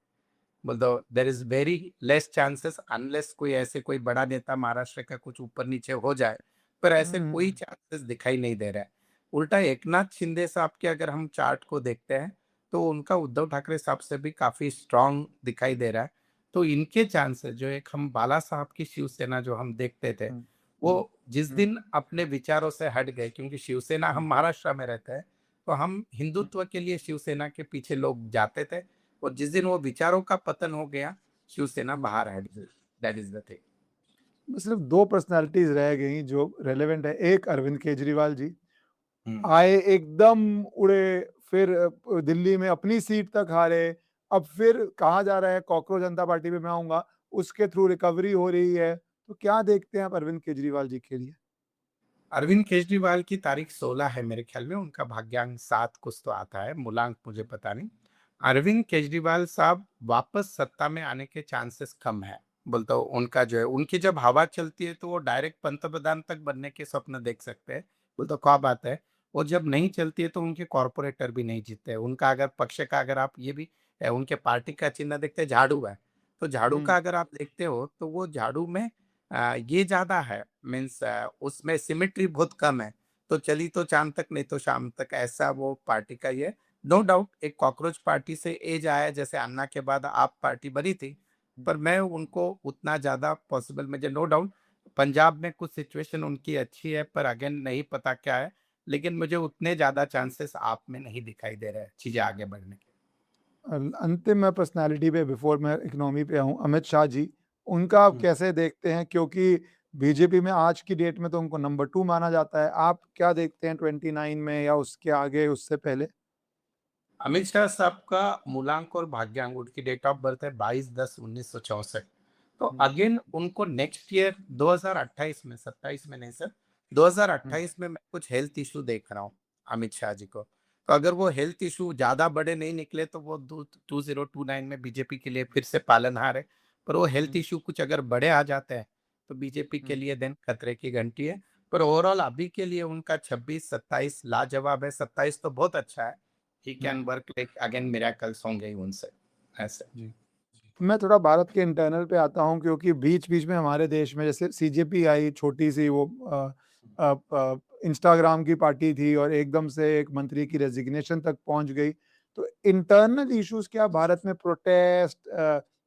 S2: मतलब there is very less chances unless कोई ऐसे कोई बड़ा नेता महाराष्ट्र का कुछ ऊपर-नीचे हो जाए, पर ऐसे कोई
S1: हुँ,
S2: चांसेस दिखाई नहीं दे रहा है। उल्टा एकनाथ शिंदे साहब के अगर हम चार्ट को देखते हैं, तो उनका उद्धव ठाकरे साहब से भी काफ़ी स्ट्रॉन्ग दिखाई दे रहा है। तो इनके चांसेस जो एक हम बाला साहब की शिवसेना जो हम देखते थे,
S1: हुँ,
S2: वो जिस
S1: हुँ,
S2: दिन अपने विचारों से हट गए क्योंकि शिवसेना
S1: हुँ,
S2: हम महाराष्ट्र में रहते हैं, तो हम
S1: हुँ।
S2: हिंदुत्व के लिए शिवसेना के पीछे लोग जाते थे और जिस दिन वो विचारों का पतन हो गया, शिवसेना बाहर हट गई। That is the thing.
S1: सिर्फ 2 पर्सनैलिटीज़ रह गई जो रेलेवेंट है। एक अरविंद केजरीवाल जी,
S2: हुँ।
S1: आए एकदम उड़े, फिर दिल्ली में अपनी सीट तक हारे, अब फिर कहा जा रहा है कॉकरोच जनता पार्टी में मैं आऊँगा, उसके थ्रू रिकवरी हो रही है। तो क्या देखते हैं आप अरविंद केजरीवाल जी के लिए?
S2: अरविंद केजरीवाल की तारीख 16 है मेरे ख्याल में, उनका भाग्यांक 7 कुछ तो आता है, मूलांक मुझे पता नहीं। अरविंद केजरीवाल साहब वापस सत्ता में आने के चांसेस कम है। बोलता हूँ उनका जो है उनकी जब हवा चलती है तो वो डायरेक्ट पंतप्रधान तक बनने के स्वप्न देख सकते हैं। बोलता क्या बात है। और जब नहीं चलती है तो उनके कॉर्पोरेटर भी नहीं जीतते हैं। उनका अगर पक्ष का अगर आप ये भी उनके पार्टी का चिन्ह देखते हैं झाड़ू है। तो झाड़ू
S1: हुँ,
S2: का अगर आप देखते हो तो वो झाड़ू में ये ज़्यादा है मीन्स उसमें सिमेट्री बहुत कम है। तो चली तो चाँद तक नहीं तो शाम तक ऐसा वो पार्टी का ये नो डाउट एक कॉकरोच पार्टी से एज आया जैसे अन्ना के बाद आप पार्टी बनी थी,
S1: हुँ।
S2: पर मैं उनको उतना ज़्यादा पॉसिबल मुझे नो डाउट पंजाब में कुछ सिचुएशन उनकी अच्छी है पर अगेन नहीं पता क्या है, लेकिन मुझे उतने ज़्यादा चांसेस आप में नहीं दिखाई दे रहे हैं चीज़ें आगे बढ़ने के।
S1: अंतिम मैं पर्सनैलिटी पे बिफ़ोर मैं इकोनॉमी पे आऊँ, अमित शाह जी। उनका आप
S2: हुँ।
S1: कैसे देखते हैं? क्योंकि बीजेपी में आज की डेट में तो उनको नंबर 2 माना जाता है। आप क्या देखते हैं 29 में या उसके आगे, उससे पहले?
S2: अमित शाह साहब का मूलांक और भाग्यांक उनकी डेट ऑफ बर्थ है 22/10/1964। तो
S1: हुँ,
S2: अगेन उनको नेक्स्ट ईयर 2028 में, 27 में नहीं सर,
S1: हुँ,
S2: 2028 में मैं कुछ हेल्थ इशू देख रहा हूँ अमित शाह जी को। तो अगर वो हेल्थ इशू ज़्यादा बड़े नहीं निकले तो वो 2029 में बीजेपी के लिए फिर से पालनहार है। पर वो हेल्थ
S1: हुँ,
S2: इशू कुछ अगर बड़े आ जाते हैं तो बीजेपी के
S1: हुँ,
S2: लिए देन खतरे की घंटी है। पर ओवरऑल अभी के लिए उनका 26-27 लाजवाब है, 27 तो बहुत अच्छा है। He
S1: hmm.
S2: Can work like again miracles होंगे ही उनसे, ऐसे।
S1: जी। मैं थोड़ा भारत के इंटरनल पे आता हूँ क्योंकि बीच-बीच में हमारे देश में जैसे सीजेपी आई छोटी-सी वो इंस्टाग्राम की पार्टी थी और एकदम से एक मंत्री की रेज़िग्नेशन तक पहुँच गई। तो इंटरनल इश्यूज़ क्या भारत में प्रोटेस्ट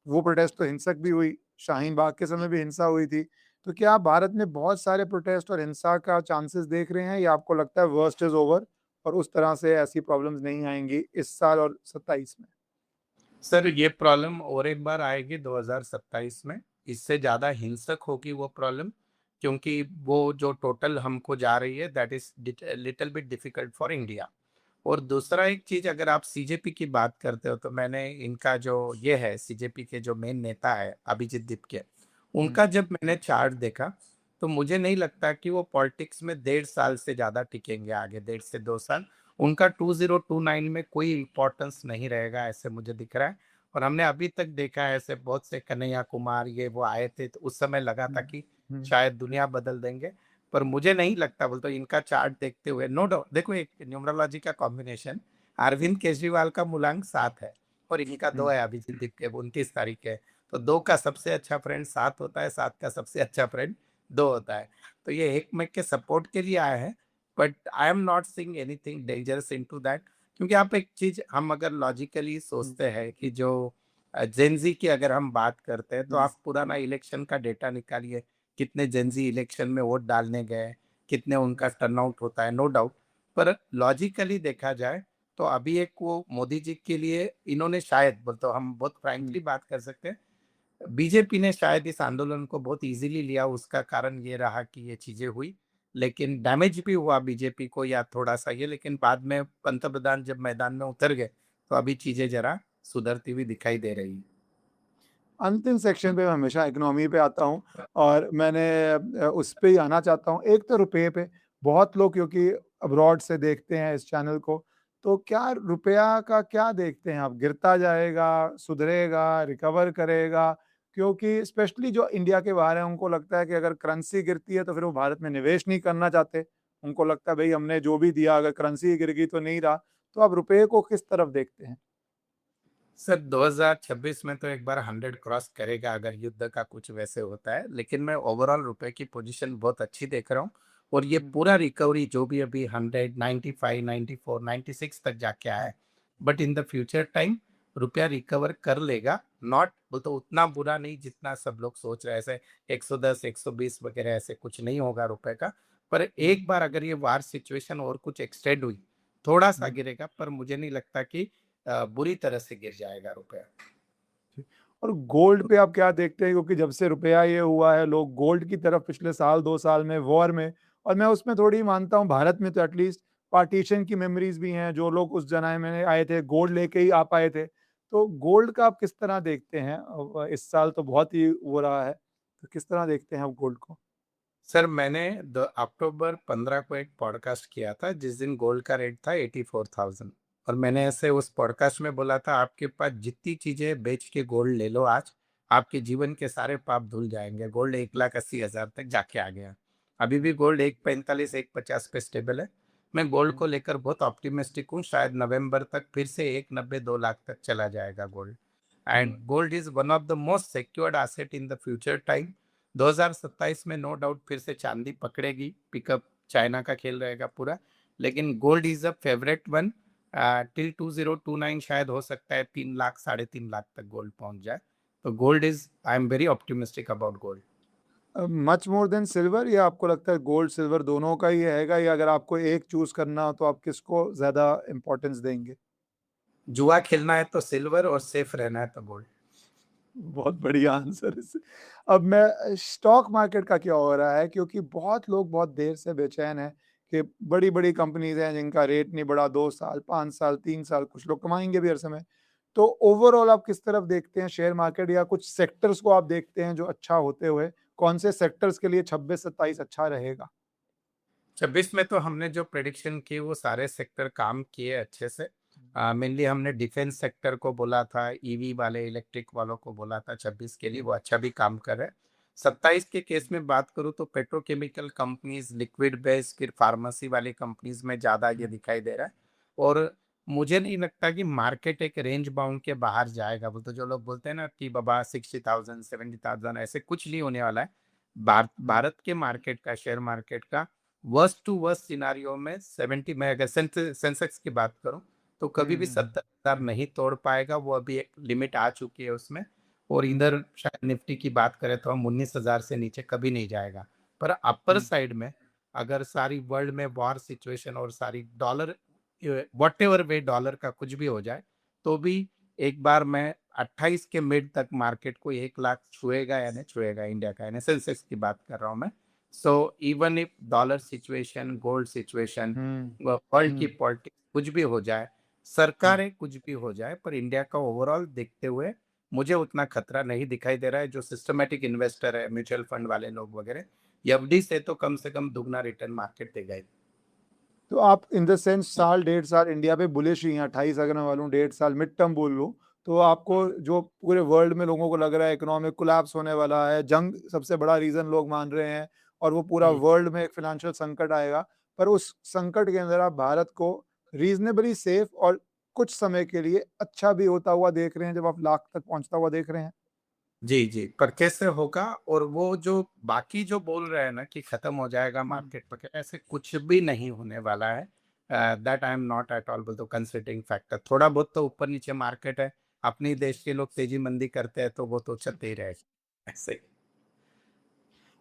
S1: वो प्रोटेस्ट तो हिंसक भी हुई, शाहीन बाग के समय भी हिंसा हुई थी। तो क्या आप भारत में बहुत सारे प्रोटेस्ट और हिंसा का चांसेस देख रहे हैं या आपको लगता है वर्स्ट इज़ ओवर और उस तरह से ऐसी प्रॉब्लम्स नहीं आएँगी इस साल और 27 में?
S2: सर ये प्रॉब्लम और एक बार आएगी 2027 में, इससे ज़्यादा हिंसक होगी वो प्रॉब्लम, क्योंकि वो जो टोटल हमको जा रही है that is little bit difficult for India. और दूसरा एक चीज़ अगर आप सीजेपी की बात करते हो तो मैंने इनका जो ये है सीजेपी के जो मेन नेता है अभिजीत दीपके,
S1: हुँ,
S2: उनका जब मैंने चार्ट देखा तो मुझे नहीं लगता कि वो पॉलिटिक्स में 1.5 साल से ज़्यादा टिकेंगे आगे, 1.5 से 2 साल। उनका 2029 में कोई इम्पोर्टेंस नहीं रहेगा ऐसे मुझे दिख रहा है। और हमने अभी तक देखा है ऐसे बहुत से कन्हैया कुमार ये वो आए थे तो उस समय लगा था
S1: हुँ,
S2: कि
S1: हुँ,
S2: शायद दुनिया बदल देंगे। पर मुझे नहीं लगता, बोलते इनका चार्ट देखते हुए नो डाउट देखो एक न्यूमरोलॉजी का कॉम्बिनेशन, अरविंद केजरीवाल का मूलांक 7 है और इनका 2
S1: हुँ,
S2: है अभिजीत दीपके 29 तारीख है। तो 2 का सबसे अच्छा फ्रेंड 7 होता है, 7 का सबसे अच्छा फ्रेंड 2 होता है। तो ये एकमेक के सपोर्ट के लिए आए हैं, but I am not seeing anything dangerous into that. क्योंकि आप एक चीज़ हम अगर लॉजिकली
S1: हुँ,
S2: सोचते हैं कि जो जेन ज़ी की अगर हम बात करते हैं, तो
S1: हुँ,
S2: आप पुराना इलेक्शन का डेटा निकालिए, कितने जेन ज़ी इलेक्शन में वोट डालने गए, कितने उनका टर्नआउट होता है, नो डाउट। पर लॉजिकली देखा जाए, तो अभी एक वो मोदी जी के लिए इन्होंने शायद तो हम बहुत
S1: हुँ।
S2: फ्रैंकली बात कर सकते हैं, बीजेपी ने शायद इस आंदोलन को बहुत ईज़िली लिया, उसका कारण ये रहा कि ये चीज़ें हुई। लेकिन डैमेज भी हुआ बीजेपी को या थोड़ा-सा ये, लेकिन बाद में पंतप्रधान जब मैदान में उतर गए, तो अभी चीज़ें ज़रा सुधरती हुई दिखाई दे रही हैं।
S1: अंतिम सेक्शन पे मैं हमेशा इकोनॉमी पे आता हूँ और मैंने उस पे ही आना चाहता हूँ। एक तो रुपये पे, बहुत लोग क्योंकि अब्रॉड से देखते हैं इस चैनल को, तो क्या रुपया का क्या देखते हैं आप? गिरता जाएगा, सुधरेगा, रिकवर करेगा? क्योंकि स्पेशली जो इंडिया के बाहर हैं, उनको लगता है कि अगर करेंसी गिरती है, तो फिर वो भारत में निवेश नहीं करना चाहते। उनको लगता है भई हमने जो भी दिया अगर करेंसी ही गिर गई तो नहीं रहा। तो आप रुपये को किस तरफ देखते हैं?
S2: सर 2026 में तो एक बार 100 क्रॉस करेगा अगर युद्ध का कुछ वैसे होता है, लेकिन मैं ओवरऑल रुपए की पोजीशन बहुत अच्छी देख रहा हूँ और ये
S1: हुँ,
S2: पूरा रिकवरी जो भी अभी 100, 95, 94, 96 तक जाके आया
S1: हुँ,
S2: है, but in the future time रुपया रिकवर कर लेगा, नॉट तो उतना बुरा नहीं जितना सब लोग सोच रहे हैं, ऐसे 110, 120 वगैरह ऐसे कुछ नहीं होगा रुपए का। पर
S1: हुँ,
S2: एक बार अगर ये वार सिचुएशन और कुछ एक्सटेंड हुई, थोड़ा सा
S1: हुँ।
S2: गिरेगा, पर मुझे नहीं लगता कि बुरी तरह से गिर जाएगा रुपया।
S1: जी। और गोल्ड पे आप क्या देखते हैं? क्योंकि जब से रुपया ये हुआ है, लोग गोल्ड की तरफ पिछले साल 2 साल में वॉर में और मैं उसमें थोड़ी मानता हूँ भारत में तो एटलीस्ट पार्टीशन की मेमोरीज़ भी हैं, जो लोग उस ज़माने में आए थे, गोल्ड लेके ही आ पाए थे। तो गोल्ड का आप किस तरह देखते हैं? इस साल तो बहुत ही वो रहा है, तो किस तरह देखते हैं आप गोल्ड को?
S2: सर मैंने द अक्टूबर 15 को एक पॉडकास्ट किया था जिस दिन गोल्ड का रेट था 84,000 और मैंने ऐसे उस पॉडकास्ट में बोला था आपके पास जितनी चीजें बेच के गोल्ड ले लो आज, आपके जीवन के सारे पाप धुल जाएंगे। गोल्ड 1,80,000 तक जाके आ गया। अभी भी गोल्ड 1,45 1,50 पे स्टेबल है। मैं गोल्ड
S1: हुँ,
S2: को लेकर बहुत ऑप्टिमिस्टिक हूँ, शायद नवंबर तक फिर से 1,90 2 लाख तक चला जाएगा gold.
S1: Hmm,
S2: and gold is one of the most secured asset in the future time. 2027 में नो डाउट फिर से चांदी पकड़ेगी, पिकअप चाइना का खेल रहेगा पूरा, लेकिन gold is a favourite one. Till 2029 शायद हो सकता है 3 लाख 3.5 लाख तक गोल्ड पहुंच जाए। तो gold is I am very optimistic about gold.
S1: Much more than silver या आपको लगता है गोल्ड, सिल्वर दोनों का ही रहेगा या अगर आपको एक चूज़ करना हो तो आप किसको ज़्यादा इम्पोर्टेंस देंगे?
S2: जुआ खेलना है तो सिल्वर और सेफ रहना है तो गोल्ड।
S1: बहुत बढ़िया आंसर इस अब मैं स्टॉक मार्केट का क्या हो रहा है? क्योंकि बहुत लोग बहुत देर से बेचैन हैं कि बड़ी-बड़ी कंपनीज़ हैं जिनका रेट नहीं बढ़ा 2 साल, 5 साल, 3 साल, कुछ लोग कमाएँगे भी हर समय। तो ओवरऑल आप किस तरफ देखते हैं शेयर मार्केट या कुछ सेक्टर्स को आप देखते हैं जो अच्छा होते हुए? कौन से सेक्टर्स के लिए 26-27 अच्छा रहेगा?
S2: 26 में तो हमने जो प्रेडिक्शन की वो सारे सेक्टर काम किए अच्छे से। मेनली हमने डिफेंस सेक्टर को बोला था, ईवी वाले इलेक्ट्रिक वालों को बोला था 26 के लिए, वो अच्छा भी काम कर रहे हैं। 27 के केस में बात करूँ तो पेट्रोकेमिकल कंपनीज, लिक्विड बेस्ड, फिर फार्मेसी वाली कंपनीज में ज़्यादा ये दिखाई दे रहा है। और मुझे नहीं लगता कि मार्केट एक रेंज बाउंड के बाहर जाएगा। वो तो जो लोग बोलते हैं ना कि बाबा 60,000 70,000 ऐसे कुछ नहीं होने वाला है। भारत के मार्केट का, शेयर मार्केट का वर्स्ट टू वर्स्ट सिनारियो में 70, मैं अगर सेंसेक्स की बात करूं तो कभी भी 70,000 नहीं तोड़ पाएगा। वो अभी एक लिमिट आ चुकी है उसमें। और इधर शायद निफ्टी की बात करें तो हम 19,000 से नीचे कभी नहीं जाएगा। पर अपर साइड में अगर सारी वर्ल्ड में वॉर सिचुएशन और सारी dollar, what ever way dollar का कुछ भी हो जाए, तो भी एक बार मैं 28 के मिड तक मार्केट को 1 लाख छुएगा या नहीं छुएगा, इंडिया का यानी सेंसेक्स की बात कर रहा हूँ मैं। So even if dollar situation, gold situation,
S1: hmm,
S2: world की
S1: हुँ,
S2: पॉलिटिक्स कुछ भी हो जाए,
S1: हुँ।
S2: सरकारें कुछ भी हो जाए, पर इंडिया का ओवरऑल देखते हुए मुझे उतना खतरा नहीं दिखाई दे रहा है। जो सिस्टमैटिक इन्वेस्टर है, म्यूचुअल फंड वाले लोग वगैरह, एफडी से तो कम से कम दुगना रिटर्न मार्केट देगा ही।
S1: तो आप इन द सेंस साल, डेढ़ साल इंडिया पे बुलिश ही हैं, 28 अगर मैं बोलूँ, डेढ़ साल मिड टर्म बोल लूँ, तो आपको जो पूरे वर्ल्ड में लोगों को लग रहा है इकोनॉमिक कोलैप्स होने वाला है, जंग सबसे बड़ा रीज़न लोग मान रहे हैं और वो पूरा
S2: हम्म।
S1: वर्ल्ड में एक फ़ाइनेंशियल संकट आएगा। पर उस संकट के अंदर आप भारत को रीज़नेबली सेफ और कुछ समय के लिए अच्छा भी होता हुआ देख रहे हैं, जब आप लाख तक पहुँचता हुआ देख रहे हैं?
S2: जी, जी, पर कैसे होगा? और वो जो बाकी जो बोल रहे हैं ना कि खत्म हो जाएगा
S1: हुँ।
S2: मार्केट वगैरह, ऐसे कुछ भी नहीं होने वाला है। That I am not at all बोलते कंसिडरिंग फैक्टर। थोड़ा बहुत तो ऊपर नीचे मार्केट है, अपनी देश के लोग तेजी मंदी करते हैं तो वो तो चलते ही रहेगा ऐसे ही।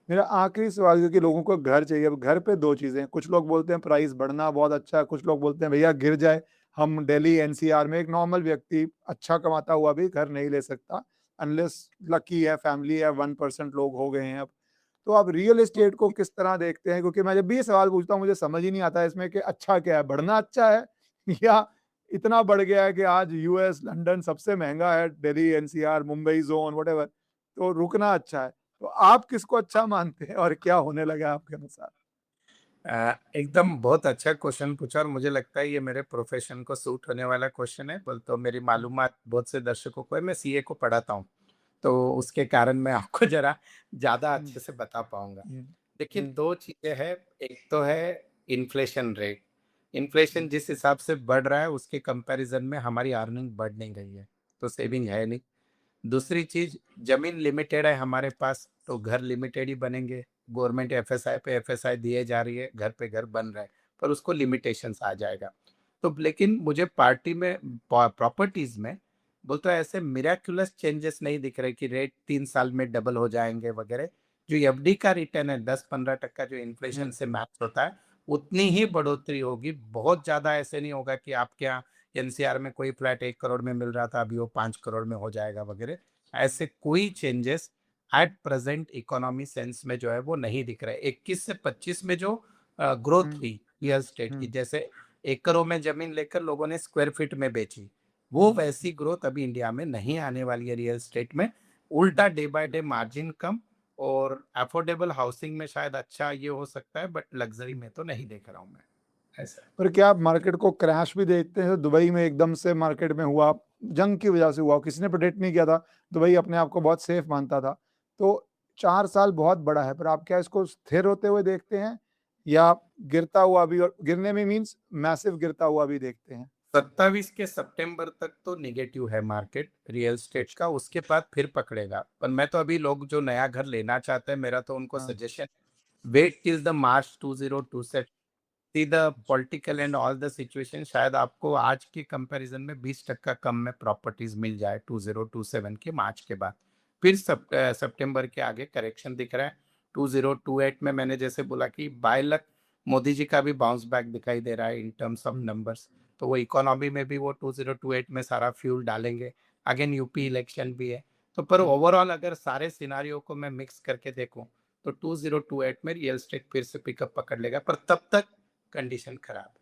S1: मेरा आखिरी सवाल, क्योंकि लोगों को घर चाहिए, अब घर पे 2 चीज़ें हैं, कुछ लोग बोलते हैं प्राइस बढ़ना बहुत अच्छा है, कुछ लोग बोलते हैं भैया गिर जाए, हम दिल्ली एनसीआर में एक नॉर्मल व्यक्ति अच्छा कमाता हुआ भी घर नहीं ले सकता, अनलेस लकी है, फैमिली है, 1% लोग हो गए हैं अब। तो आप रियल एस्टेट को किस तरह देखते हैं? क्योंकि मैं जब भी ये सवाल पूछता हूँ मुझे समझ ही नहीं आता है इसमें कि अच्छा क्या है? बढ़ना अच्छा है या इतना बढ़ गया है कि आज यूएस, लंदन सबसे महँगा है, Delhi NCR, Mumbai zone whatever, तो रुकना अच्छा है। तो आप किसको अच्छा मानते हैं और क्या होने लगा है आपके अनुसार?
S2: एकदम बहुत अच्छा क्वेश्चन पूछा और मुझे लगता है ये मेरे प्रोफेशन को सूट होने वाला क्वेश्चन है। बोल तो मेरी
S1: हुँ,
S2: मालूमात बहुत से दर्शकों को है, मैं सीए को पढ़ाता हूँ, तो उसके कारण मैं आपको ज़रा ज़्यादा
S1: हुँ,
S2: अच्छे से बता पाऊँगा।
S1: हुँ,
S2: देखिए
S1: हुँ,
S2: 2 चीज़ें हैं, एक तो है इन्फ्लेशन रेट। इन्फ्लेशन
S1: हुँ,
S2: जिस हिसाब से बढ़ रहा है उसके कंपैरिज़न में हमारी अर्निंग बढ़ नहीं रही है, तो सेविंग है नहीं। दूसरी चीज़, ज़मीन लिमिटेड है हमारे पास, तो घर लिमिटेड ही बनेंगे। गवर्नमेंट एफएसआई पे एफएसआई दिए जा रही है, घर पे घर बन रहा है, पर उसको लिमिटेशंस आ जाएगा। तो लेकिन मुझे पार्टी में प्रॉपर्टीज़ में बोलते हैं ऐसे मिरेक्युलस चेंजेस नहीं दिख रहे कि रेट 3 साल में डबल हो जाएँगे वगैरह। जो एफडी का रिटर्न है 10-15% जो इन्फ्लेशन
S1: हुँ,
S2: से मैच होता है, उतनी ही बढ़ोतरी होगी। बहुत ज़्यादा ऐसे नहीं होगा कि आपके यहाँ एनसीआर में कोई फ्लैट 1 करोड़ में मिल रहा था, अभी वो 5 करोड़ में हो जाएगा वगैरह। ऐसे कोई changes at present economy sense में जो है वो नहीं दिख रहा है। 21 से 25 में जो ग्रोथ
S1: हुँ,
S2: हुई रियल एस्टेट की,
S1: हुँ,
S2: जैसे एकड़ों में जमीन लेकर लोगों ने स्क्वायर फीट में बेची, वो वैसी ग्रोथ अभी इंडिया में नहीं आने वाली है रियल एस्टेट में। उल्टा डे बाय डे मार्जिन कम, और अफोर्डेबल हाउसिंग में शायद अच्छा ये हो सकता है, बट लग्जरी में तो नहीं देख रहा हूँ मैं ऐसा।
S1: पर क्या आप मार्केट को क्रैश भी देखते हैं? दुबई में एकदम से मार्केट में हुआ, जंग की वजह से हुआ, किसी ने प्रेडिक्ट नहीं किया था। दुबई अपने आप को बहुत सेफ मानता था। तो 4 साल बहुत बड़ा है, पर आप क्या इसको स्थिर होते हुए देखते हैं या गिरता हुआ भी, और गिरने में मीन्स मैसिव गिरता हुआ भी देखते हैं?
S2: 27 के सितंबर तक तो नेगेटिव है मार्केट रियल एस्टेट का, उसके बाद फिर पकड़ेगा। पर मैं तो अभी लोग जो नया घर लेना चाहते हैं, मेरा तो उनको
S1: हाँ।
S2: Suggestion, wait till the March 2027, see the political and all the situation, शायद आपको आज के कंपैरिजन में 20% कम में प्रॉपर्टीज मिल जाए 2027 के मार्च के बाद। फिर सितंबर के आगे करेक्शन दिख रहा है। 2028 में मैंने जैसे बोला कि बाय लक मोदी जी का भी बाउंस बैक दिखाई दे रहा है इन टर्म्स ऑफ नंबर्स, तो वो इकोनॉमी में भी वो 2028 में सारा फ्यूल डालेंगे। अगेन यूपी इलेक्शन भी है, तो पर ओवरऑल अगर सारे सिनेरियो को मैं मिक्स करके देखूँ, तो 2028 में रियल एस्टेट फिर से पिकअप पकड़ लेगा, पर तब तक कंडीशन खराब है।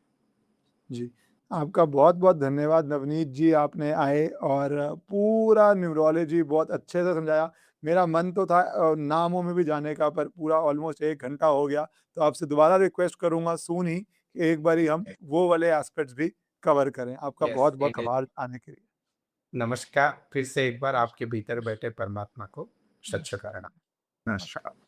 S1: जी, आपका बहुत-बहुत धन्यवाद नवनीत जी, आपने आए और पूरा न्यूरोलॉजी बहुत अच्छे से समझाया। मेरा मन तो था नामों में भी जाने का, पर पूरा ऑलमोस्ट 1 घंटा हो गया। तो आपसे दोबारा रिक्वेस्ट करूँगा सून ही कि एक बारी हम वो वाले एस्पेक्ट्स भी कवर करें। आपका
S2: यस,
S1: बहुत-बहुत
S2: इट इज़।
S1: आभार आने के लिए।
S2: नमस्कार, फिर से एक बार आपके भीतर बैठे परमात्मा को सच्चा करना।
S1: नमस्कार।
S2: नमस्कार।